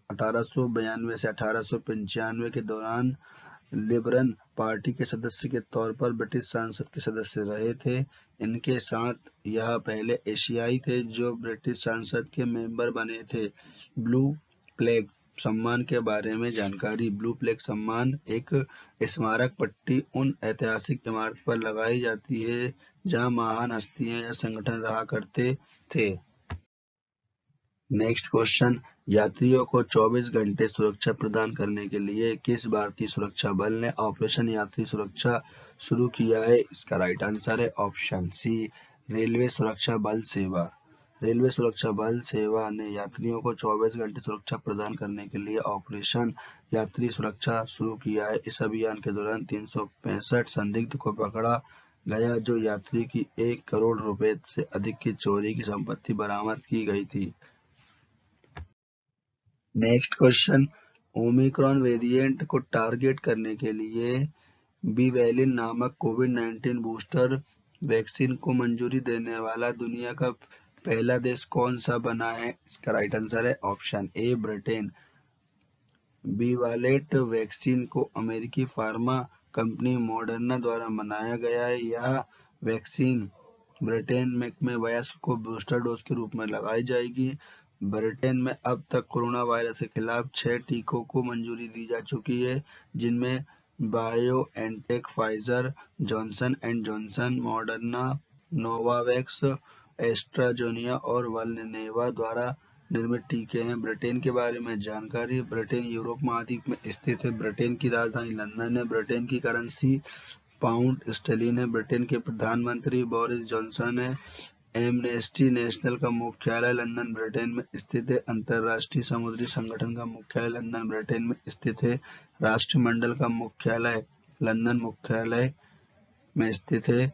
S1: 1892 से 1895 के दौरान लिबरल पार्टी के सदस्य के तौर पर ब्रिटिश संसद के सदस्य रहे थे। इनके साथ यह पहले एशियाई थे जो ब्रिटिश संसद के मेंबर बने थे। ब्लू फ्लैग सम्मान के बारे में जानकारी। ब्लू फ्लैग सम्मान एक स्मारक पट्टी उन ऐतिहासिक इमारत पर लगाई जाती है जहां महान हस्तियां या संगठन रहा करते थे। नेक्स्ट क्वेश्चन, यात्रियों को 24 घंटे सुरक्षा प्रदान करने के लिए किस भारतीय सुरक्षा बल ने ऑपरेशन यात्री सुरक्षा शुरू किया है? इसका राइट आंसर है ऑप्शन सी रेलवे सुरक्षा बल सेवा। रेलवे सुरक्षा बल सेवा ने यात्रियों को 24 घंटे सुरक्षा प्रदान करने के लिए ऑपरेशन यात्री सुरक्षा शुरू किया है। इस अभियान के दौरान 365 संदिग्ध को पकड़ा गया जो यात्री की 1 करोड़ रुपए से अधिक की चोरी की संपत्ति बरामद की गई थी। नेक्स्ट क्वेश्चन, ओमिक्रॉन वेरिएंट को टारगेट करने के लिए बिवैलिन नामक कोविड-19 बूस्टर वैक्सीन को मंजूरी देने वाला दुनिया का पहला देश कौन सा बना है? इसका राइट आंसर है ऑप्शन ए ब्रिटेन। बिवालेट वैक्सीन को अमेरिकी फार्मा कंपनी मॉडर्ना द्वारा बनाया गया है। यह वैक्सीन ब्रिटेन में वयस्क को बूस्टर डोज के रूप में लगाई जाएगी। ब्रिटेन में अब तक कोरोना वायरस के खिलाफ 6 टीकों को मंजूरी दी जा चुकी है, जिनमें BioNTech, Pfizer, Johnson and Johnson, Moderna, Novavax, AstraZeneca और वालनेवा द्वारा निर्मित टीके हैं। ब्रिटेन के बारे में जानकारी। ब्रिटेन यूरोप महाद्वीप में स्थित है। ब्रिटेन की राजधानी लंदन है। ब्रिटेन की करेंसी पाउंड स्टर्लिंग है। ब्रिटेन के प्रधानमंत्री बोरिस जॉनसन है। एमनेस्टी नेशनल का मुख्यालय लंदन ब्रिटेन में स्थित है। अंतर्राष्ट्रीय समुद्री संगठन का मुख्यालय लंदन ब्रिटेन में स्थित है। राष्ट्रमंडल का मुख्यालय लंदन मुख्यालय में स्थित है।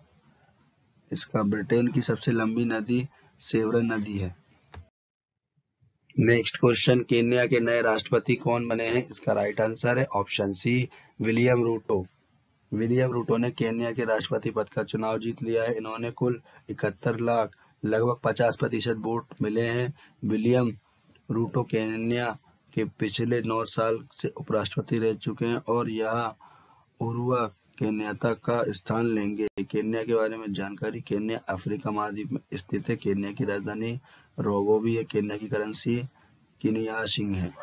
S1: इसका ब्रिटेन की सबसे लंबी नदी सेवरन नदी है। नेक्स्ट क्वेश्चन, केन्या के नए राष्ट्रपति कौन बने हैं? इसका राइट आंसर है option C, William Ruto. William Ruto ने केन्या के राष्ट्रपति पद का चुनाव जीत लिया है। इन्होंने कुल 71 लाख लगभग 50% वोट मिले हैं। विलियम रूटो केन्या के पिछले 9 साल से उपराष्ट्रपति रह चुके हैं और यह उहुरु केन्यात्ता का स्थान लेंगे। केन्या के बारे में जानकारी। केन्या अफ्रीका महाद्वीप में स्थित है। केन्या की राजधानी रोबो भी है। केन्या की करेंसी किनियाशिंग है।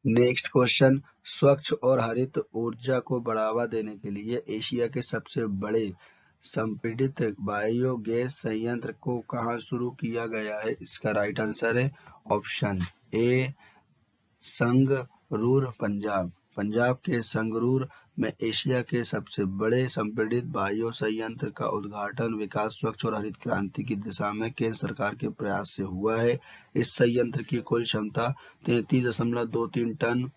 S1: नेक्स्ट क्वेश्चन, स्वच्छ और हरित ऊर्जा को बढ़ावा देने के लिए एशिया के सबसे बड़े संपीड़ित बायोगैस संयंत्र को कहां शुरू किया गया है? इसका राइट आंसर है ऑप्शन ए, संगरूर, पंजाब। पंजाब के संगरूर में एशिया के सबसे बड़े संपीड़ित बायो संयंत्र का उद्घाटन विकास स्वच्छ और हरित क्रांति की दिशा में केंद्र सरकार के प्रयास से हुआ है। इस संयंत्र की कुल क्षमता 33.23 टन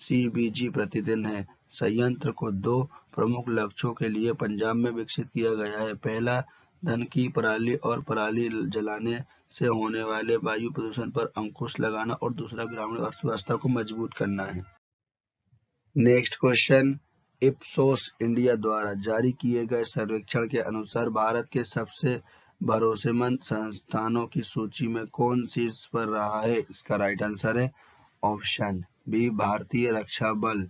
S1: CBG प्रतिदिन है। संयंत्र को 2 प्रमुख लक्ष्यों के लिए पंजाब में विकसित किया गया है। पहला, धन की पराली और पराली जलाने से होने वाले वायु प्रदूषण पर अंकुश लगाना और दूसरा, ग्रामीण अर्थव्यवस्था को मजबूत करना है। नेक्स्ट क्वेश्चन, इप्सोस इंडिया द्वारा जारी किए गए सर्वेक्षण के अनुसार भारत के सबसे भरोसेमंद संस्थानों की सूची में कौन शीर्ष पर रहा है? इसका राइट आंसर है ऑप्शन बी, भारतीय रक्षा बल।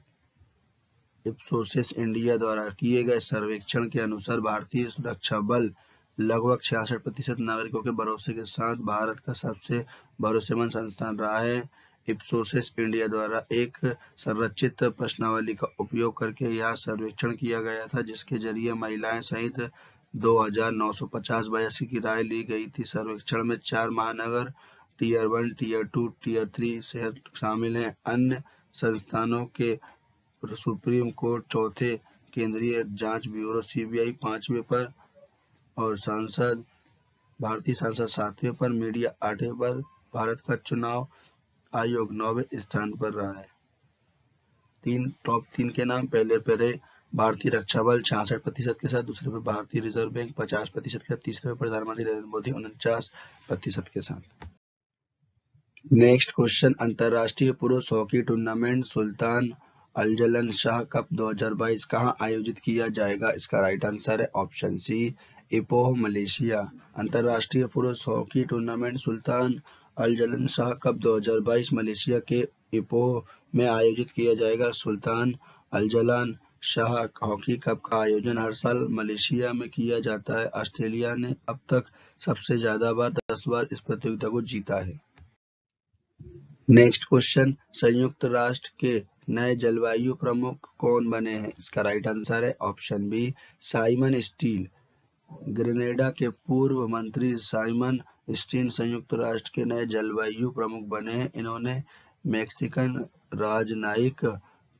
S1: इप्सोसिस इंडिया द्वारा किए गए सर्वेक्षण के अनुसार भारतीय रक्षा बल लगभग 66% नागरिकों के भरोसे के साथ भारत का सबसे भरोसेमंद संस्थान रहा है। इप्सोसिस इंडिया द्वारा एक संरचित प्रश्नावली का उपयोग करके यह सर्वेक्षण किया गया था, जिसके जरिए महिलाएं सहित 2950 वयस्क की राय ली गई थी। सर्वेक्षण में 4 महानगर टियर 1, टियर 2, टियर 3 शहर शामिल हैं। अन्य संस्थानों के सुप्रीम कोर्ट चौथे, केंद्रीय जांच ब्यूरो CBI 5वें पर और भारतीय संसद 7वें पर, मीडिया 8वें पर, भारत का चुनाव आयोग 9वें स्थान पर रहा है। टॉप 3 के नाम, पहले पर है भारतीय रक्षा बल 66% के साथ, दूसरे पर भारतीय रिजर्व बैंक 50% के साथ, तीसरे पर प्रधानमंत्री नरेंद्र मोदी 49% के साथ। नेक्स्ट क्वेश्चन, अंतरराष्ट्रीय पुरुष हॉकी टूर्नामेंट सुल्तान अल-जलाल शाह कप 2022 कहां आयोजित किया जाएगा? इसका राइट आंसर है ऑप्शन सी, इपोह, मलेशिया। अंतरराष्ट्रीय पुरुष हॉकी टूर्नामेंट सुल्तान अल-जलाल शाह कप 2022 मलेशिया के इपोह में आयोजित किया जाएगा। सुल्तान अल-जलाल शाह हॉकी कप का आयोजन हर साल मलेशिया में किया जाता है। ऑस्ट्रेलिया ने अब तक सबसे ज्यादा बार 10 बार इस प्रतियोगिता को जीता है। नेक्स्ट क्वेश्चन, संयुक्त राष्ट्र के नए जलवायु प्रमुख कौन बने हैं? इसका राइट आंसर है option B, Simon Steele. Grenada के पूर्व मंत्री साइमन स्टील संयुक्त राष्ट्र के नए जलवायु प्रमुख बने हैं। इन्होंने मैक्सिकन राजनयिक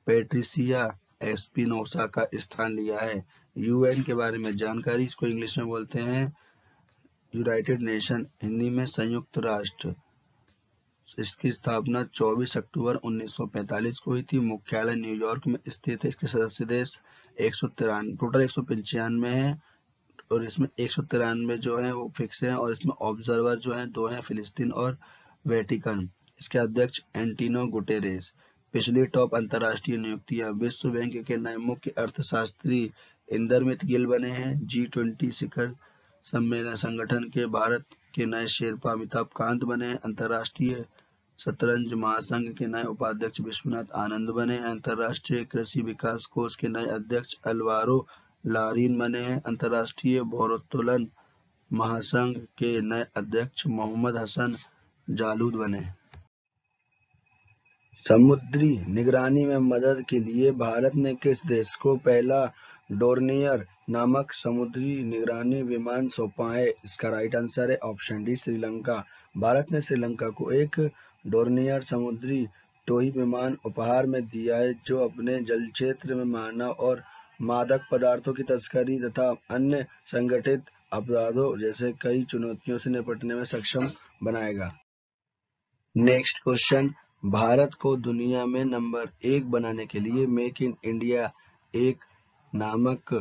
S1: पैट्रिसिया एस्पिनोसा का स्थान लिया है। UN के बारे में जानकारी, इसको इंग्लिश में बोलते हैं यूनाइटेड नेशन, हिंदी में संयुक्त राष्ट्र। इसकी स्थापना 24 अक्टूबर 1945 को हुई थी। मुख्यालय न्यूयॉर्क में स्थित है। इसके सदस्य देश 193, टोटल 195 है और इसमें 193 जो है वो फिक्स है और इसमें ऑब्जर्वर जो है 2 हैं, फिलिस्तीन और वेटिकन। इसके अध्यक्ष एंटोनियो गुटेरेस। पिछली टॉप अंतरराष्ट्रीय नियुक्तियां, विश्व बैंक के नए मुख्य अर्थशास्त्री इंदरमित गिल बने हैं। G20 शिखर सम्मेलन संगठन के भारत के नए शेरपा अमिताभ कांत बने हैं। अंतरराष्ट्रीय शतरंज महासंघ के नए उपाध्यक्ष विश्वनाथ आनंद बने हैं। अंतरराष्ट्रीय कृषि विकास कोष के नए अध्यक्ष अलवारो लारीन बने हैं। अंतर्राष्ट्रीय भारोत्तोलन महासंघ के नए अध्यक्ष मोहम्मद हसन जालूद बने। समुद्री निगरानी में मदद के लिए भारत ने किस देश को पहला डोर्नियर नामक समुद्री निगरानी विमान सौंपा है? इसका राइट आंसर है ऑप्शन डी, श्रीलंका। भारत ने श्रीलंका को एक डोर्नियर समुद्री टोही विमान उपहार में दिया है, जो अपने जल क्षेत्र में मानव और मादक पदार्थों की तस्करी तथा अन्य संगठित अपराधों जैसे कई चुनौतियों से निपटने में सक्षम बनाएगा। नेक्स्ट क्वेश्चन, भारत को दुनिया में नंबर 1 बनाने के लिए मेक इन इंडिया एक नामक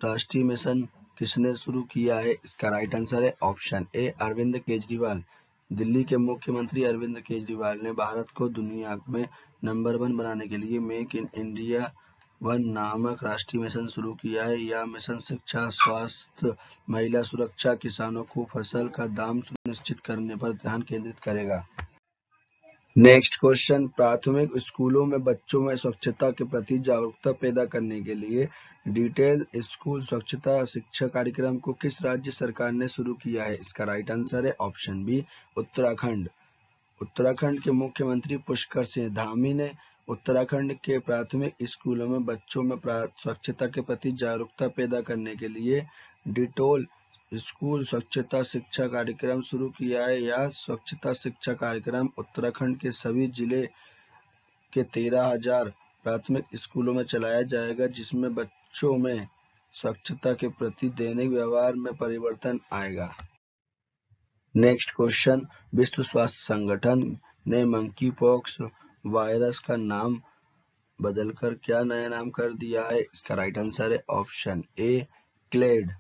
S1: राष्ट्रीय मिशन किसने शुरू किया है? इसका राइट आंसर है ऑप्शन ए, अरविंद केजरीवाल। दिल्ली के मुख्यमंत्री अरविंद केजरीवाल ने भारत को दुनिया में नंबर 1 बनाने के लिए मेक इन इंडिया 1 नामक राष्ट्रीय मिशन शुरू किया है। यह मिशन शिक्षा, स्वास्थ्य, महिला सुरक्षा, किसानों को फसल का दाम सुनिश्चित करने पर ध्यान केंद्रित करेगा। नेक्स्ट क्वेश्चन, प्राथमिक स्कूलों में बच्चों में स्वच्छता के प्रति जागरूकता पैदा करने के लिए डिटेल स्कूल स्वच्छता शिक्षा कार्यक्रम को किस राज्य सरकार ने शुरू किया है? इसका राइट आंसर है ऑप्शन बी, उत्तराखंड। उत्तराखंड के मुख्यमंत्री पुष्कर सिंह धामी ने उत्तराखंड के प्राथमिक स्कूलों में बच्चों में स्वच्छता के प्रति जागरूकता पैदा करने के लिए डिटोल स्कूल स्वच्छता शिक्षा कार्यक्रम शुरू किया है। यह स्वच्छता शिक्षा कार्यक्रम उत्तराखंड के सभी जिले के 13,000 प्राथमिक स्कूलों में चलाया जाएगा, जिसमें बच्चों में स्वच्छता के प्रति दैनिक व्यवहार में परिवर्तन आएगा। नेक्स्ट क्वेश्चन, विश्व स्वास्थ्य संगठन ने मंकी पॉक्स वायरस का नाम बदलकर क्या नया नाम कर दिया है? इसका राइट आंसर है ऑप्शन ए, क्लेड।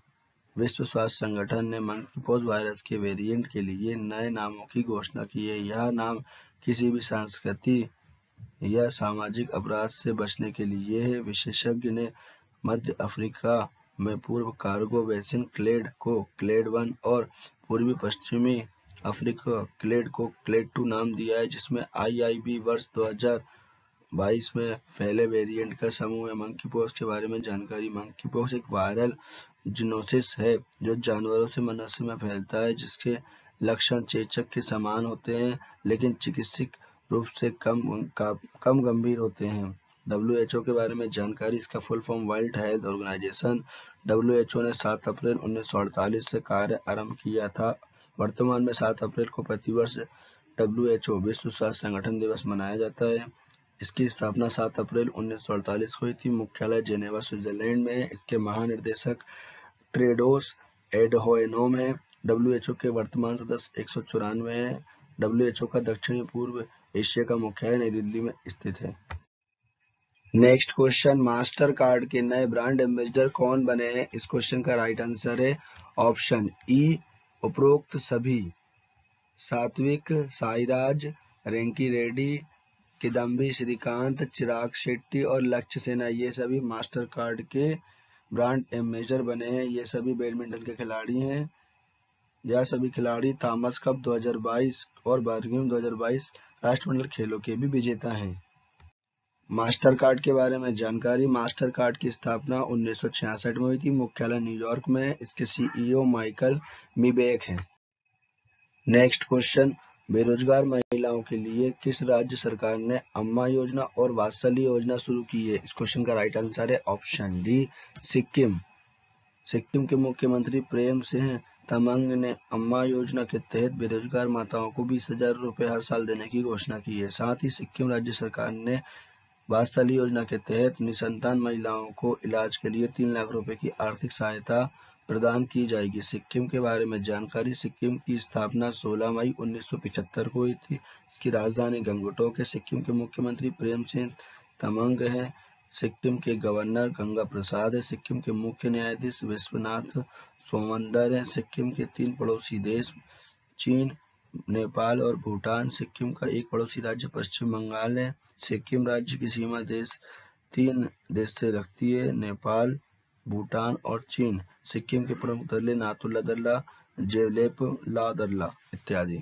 S1: विश्व स्वास्थ्य संगठन ने मंकी पॉक्स वायरस के वेरिएंट के लिए नए नामों की घोषणा की है। यह नाम किसी भी संस्कृति या सामाजिक अपराध से बचने के लिए है। विशेषज्ञ ने मध्य अफ्रीका में पूर्व कार्गो बेसिन क्लेड को क्लेड 1 और पूर्वी पश्चिमी अफ्रीका क्लेड को क्लेड 2 नाम दिया है, जिसमें IIB वर्ष 2022 में फैले वेरिएंट का समूह है। मंकी पॉक्स के बारे में जानकारी, मंकी पॉक्स एक वायरल ज़ूनोसिस है जो जानवरों से मनुष्य में फैलता है, जिसके लक्षण चेचक के समान होते हैं लेकिन चिकित्सक रूप से कम गंभीर होते हैं। WHO के बारे में जानकारी, इसका full form world health organisation. WHO ने 7 अप्रैल 1948 से कार्य आरंभ किया था। वर्तमान में 7 अप्रैल को प्रतिवर्ष WHO विश्व स्वास्थ्य संगठन दिवस मनाया जाता है। इसकी स्थापना 7 अप्रैल 1948 को हुई थी। मुख्यालय जेनेवा स्विट्जरलैंड में है। इसके महानिदेशक टेड्रोस एडहानोम है। WHO के वर्तमान सदस्य 194 हैं। WHO का दक्षिणी पूर्व एशिया का मुख्यालय नई दिल्ली में स्थित है। नेक्स्ट क्वेश्चन, मास्टर कार्ड के नए ब्रांड एम्बेसडर कौन बने हैं? इस क्वेश्चन का राइट आंसर है ऑप्शन ई, उपरोक्त सभी। सात्विक साईराज, रेंकी रेड्डी, किदम्बी श्रीकांत, चिराग शेट्टी और लक्ष्य सेन, ये सभी मास्टर कार्ड के ब्रांड एम्बेसडर बने हैं। ये सभी बैडमिंटन के खिलाड़ी हैं। यह सभी खिलाड़ी थॉमस कप 2022 और बर्मिंघम 2022 राष्ट्रमंडल खेलों के भी विजेता हैं। मास्टर कार्ड के बारे में जानकारी, मास्टर कार्ड की स्थापना 1966 में हुई थी। मुख्यालय न्यूयॉर्क में है। इसके CEO माइकल मिबेक हैं। नेक्स्ट क्वेश्चन, बेरोजगार महिलाओं के लिए किस राज्य सरकार ने अम्मा योजना और वात्सल्य योजना शुरू की है? इस क्वेश्चन का राइट आंसर है ऑप्शन डी, सिक्किम। सिक्किम के मुख्यमंत्री प्रेम सिंह तमंग ने अम्मा योजना के तहत बेरोजगार माताओं को 20,000 रुपये हर साल देने की घोषणा की है। साथ ही सिक्किम राज्य सरकार ने वात्सल्य योजना के तहत निसंतान महिलाओं को इलाज के लिए 3 लाख रुपए की आर्थिक सहायता प्रदान की जाएगी। सिक्किम के बारे में जानकारी, सिक्किम की स्थापना 16 मई 1975 को हुई थी। इसकी राजधानी गंगटोक है। सिक्किम के मुख्यमंत्री प्रेम सिंह तमंग हैं। सिक्किम के गवर्नर गंगा प्रसाद है। सिक्किम के मुख्य न्यायाधीश विश्वनाथ सोमंदर हैं। सिक्किम के 3 पड़ोसी देश चीन, नेपाल और भूटान। सिक्किम का एक पड़ोसी राज्य पश्चिम बंगाल है। सिक्किम राज्य की सीमा 3 देश से लगती है, नेपाल, भूटान और चीन। सिक्किम के प्रमुख दर्रे नाथुला दर्रा, जेलेप ला दर्रा इत्यादि।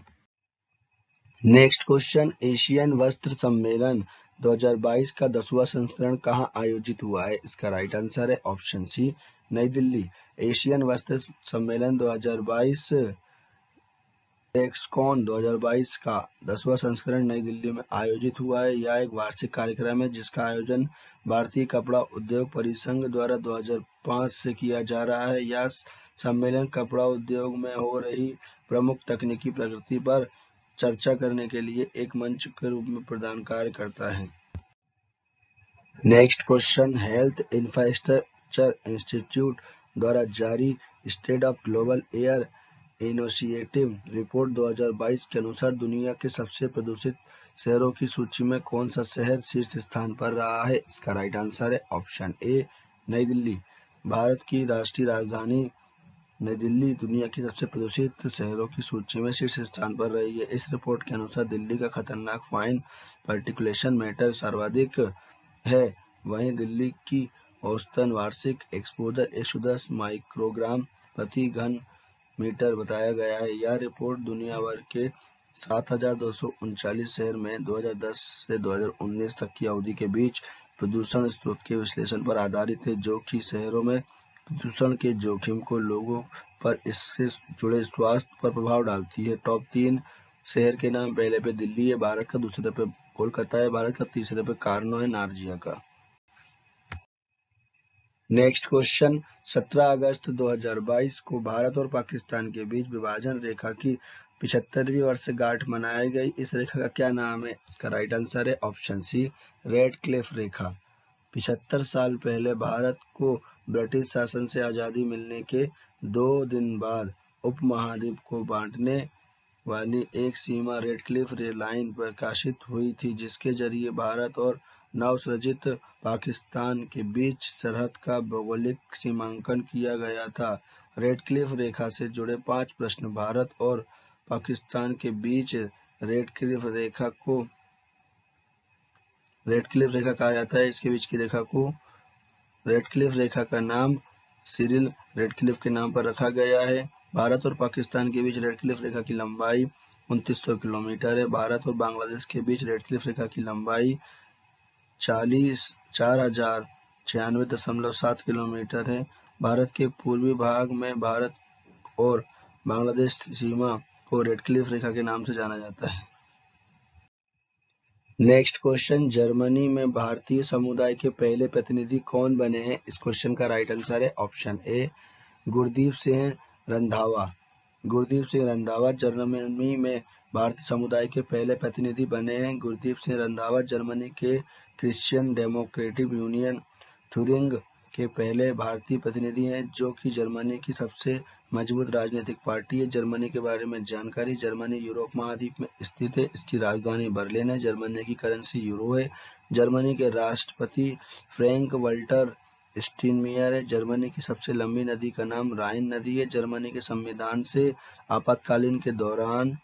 S1: नेक्स्ट क्वेश्चन, एशियन वस्त्र सम्मेलन 2022 का 10वां संस्करण कहाँ आयोजित हुआ है? इसका राइट आंसर है ऑप्शन सी, नई दिल्ली। एशियन वस्त्र सम्मेलन 2022 टेक्सकॉन 2022 का 10वां संस्करण नई दिल्ली में आयोजित हुआ है। यह एक वार्षिक कार्यक्रम है जिसका आयोजन भारतीय कपड़ा उद्योग परिसंघ द्वारा 2005 से किया जा रहा है। यह सम्मेलन कपड़ा उद्योग में हो रही प्रमुख तकनीकी प्रगति पर चर्चा करने के लिए एक मंच के रूप में प्रदान कार्य करता है। Next question, health infrastructure institute द्वारा जारी state of global air initiative report 2022 के अनुसार दुनिया के सबसे प्रदूषित शहरों की सूची में कौन सा शहर शीर्ष स्थान पर रहा है? इसका राइट आंसर है ऑप्शन ए, नई दिल्ली। भारत की राष्ट्रीय राजधानी नई दिल्ली दुनिया की सबसे प्रदूषित शहरों की सूची में शीर्ष स्थान पर रही है। इस रिपोर्ट के अनुसार दिल्ली का खतरनाक फाइन पार्टिकुलेशन मैटर सर्वाधिक है। वहीं दिल्ली की औसतन वार्षिक एक्सपोजर 110 माइक्रोग्राम प्रति घन मीटर बताया गया है। यह रिपोर्ट दुनिया भर के 7,239 शहर में 2010 से 2019 तक की अवधि के बीच प्रदूषण स्रोत के विश्लेषण पर आधारित है, जो कि शहरों में प्रदूषण के जोखिम को लोगों पर इससे जुड़े स्वास्थ्य पर प्रभाव डालती है। टॉप 3 शहर के नाम, पहले पे दिल्ली है, भारत का दूसरे पे कोलकाता है, भारत का तीसरे पे कार्नो है, नार्जिया का। नेक्स्ट क्वेश्चन, 17 अगस्त 2022 को भारत और पाकिस्तान के बीच विभाजन रेखा की 75वीं वर्षगांठ मनाई गई। इस रेखा का क्या नाम है? इसका राइट आंसर है ऑप्शन सी, रेड क्लिफ रेखा। 75 साल पहले भारत को ब्रिटिश शासन से आजादी मिलने के 2 दिन बाद उपमहाद्वीप को बांटने वाली एक सीमा रेड क्लिफ लाइन प्रकाशित हुई थी, जिसके जरिए भारत और नवसृजित पाकिस्तान के बीच सरहद का भौगोलिक सीमांकन किया गया था। रेड क्लिफ रेखा से जुड़े 5 प्रश्न। भारत और पाकिस्तान के बीच रेड क्लिफ रेखा कहा जाता है। इसके बीच की रेखा को रेड क्लिफ रेखा का नाम सिरिल रेडक्लिफ के नाम पर रखा गया है। भारत और पाकिस्तान के बीच रेड क्लिफ रेखा की लंबाई 2900 किलोमीटर है। भारत और बांग्लादेश के बीच रेड क्लिफ रेखा की लंबाई 4096.7 किलोमीटर है। भारत के पूर्वी भाग में भारत और बांग्लादेश सीमा को रेड क्लिफ रेखा के नाम से जाना जाता है। नेक्स्ट क्वेश्चन, जर्मनी में भारतीय समुदाय के पहले प्रतिनिधि कौन बने हैं? इस क्वेश्चन का राइट आंसर है ऑप्शन ए, गुरदीप सिंह रंधावा। गुरदीप सिंह रंधावा जर्मनी में भारतीय समुदाय के पहले प्रतिनिधि बने हैं। गुरदीप सिंह रंधावा जर्मनी के क्रिश्चियन डेमोक्रेटिक यूनियन थ्यूरिंग के पहले भारतीय प्रतिनिधि हैं, जो कि जर्मनी की सबसे मजबूत राजनीतिक पार्टी है। जर्मनी के बारे में जानकारी, जर्मनी यूरोप महाद्वीप में स्थित है। इसकी राजधानी बर्लिन है। जर्मनी की करेंसी यूरो है। जर्मनी के राष्ट्रपति फ्रैंक वल्टर स्टीनमेयर है। जर्मनी की सबसे लंबी नदी का नाम राइन नदी है। जर्मनी के संविधान से आपातकालीन के दौरान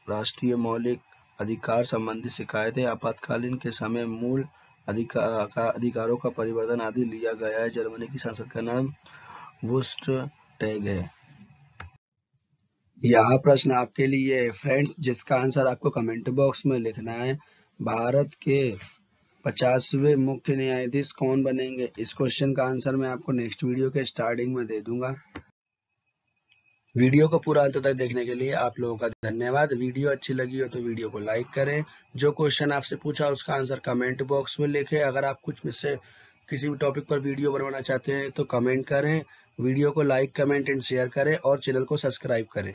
S1: राष्ट्रीय मौलिक अधिकार संबंधी शिकायतें, आपातकालीन के समय मूल अधिकारों का परिवर्तन आदि लिया गया है। जर्मनी की संसद का नाम बुंडस्टैग है। यहाँ प्रश्न आपके लिए है फ्रेंड्स, जिसका आंसर आपको कमेंट बॉक्स में लिखना है। भारत के 50वें मुख्य न्यायाधीश कौन बनेंगे? इस क्वेश्चन का आंसर मैं आपको नेक्स्ट वीडियो के स्टार्टिंग में दे दूंगा। वीडियो को पूरा अंत तक देखने के लिए आप लोगों का धन्यवाद। वीडियो अच्छी लगी हो तो वीडियो को लाइक करें। जो क्वेश्चन आपसे पूछा उसका आंसर कमेंट बॉक्स में लिखें। अगर आप कुछ मुझसे किसी भी टॉपिक पर वीडियो बनवाना चाहते हैं तो कमेंट करें। वीडियो को लाइक, कमेंट एंड शेयर करें और चैनल को सब्सक्राइब करें।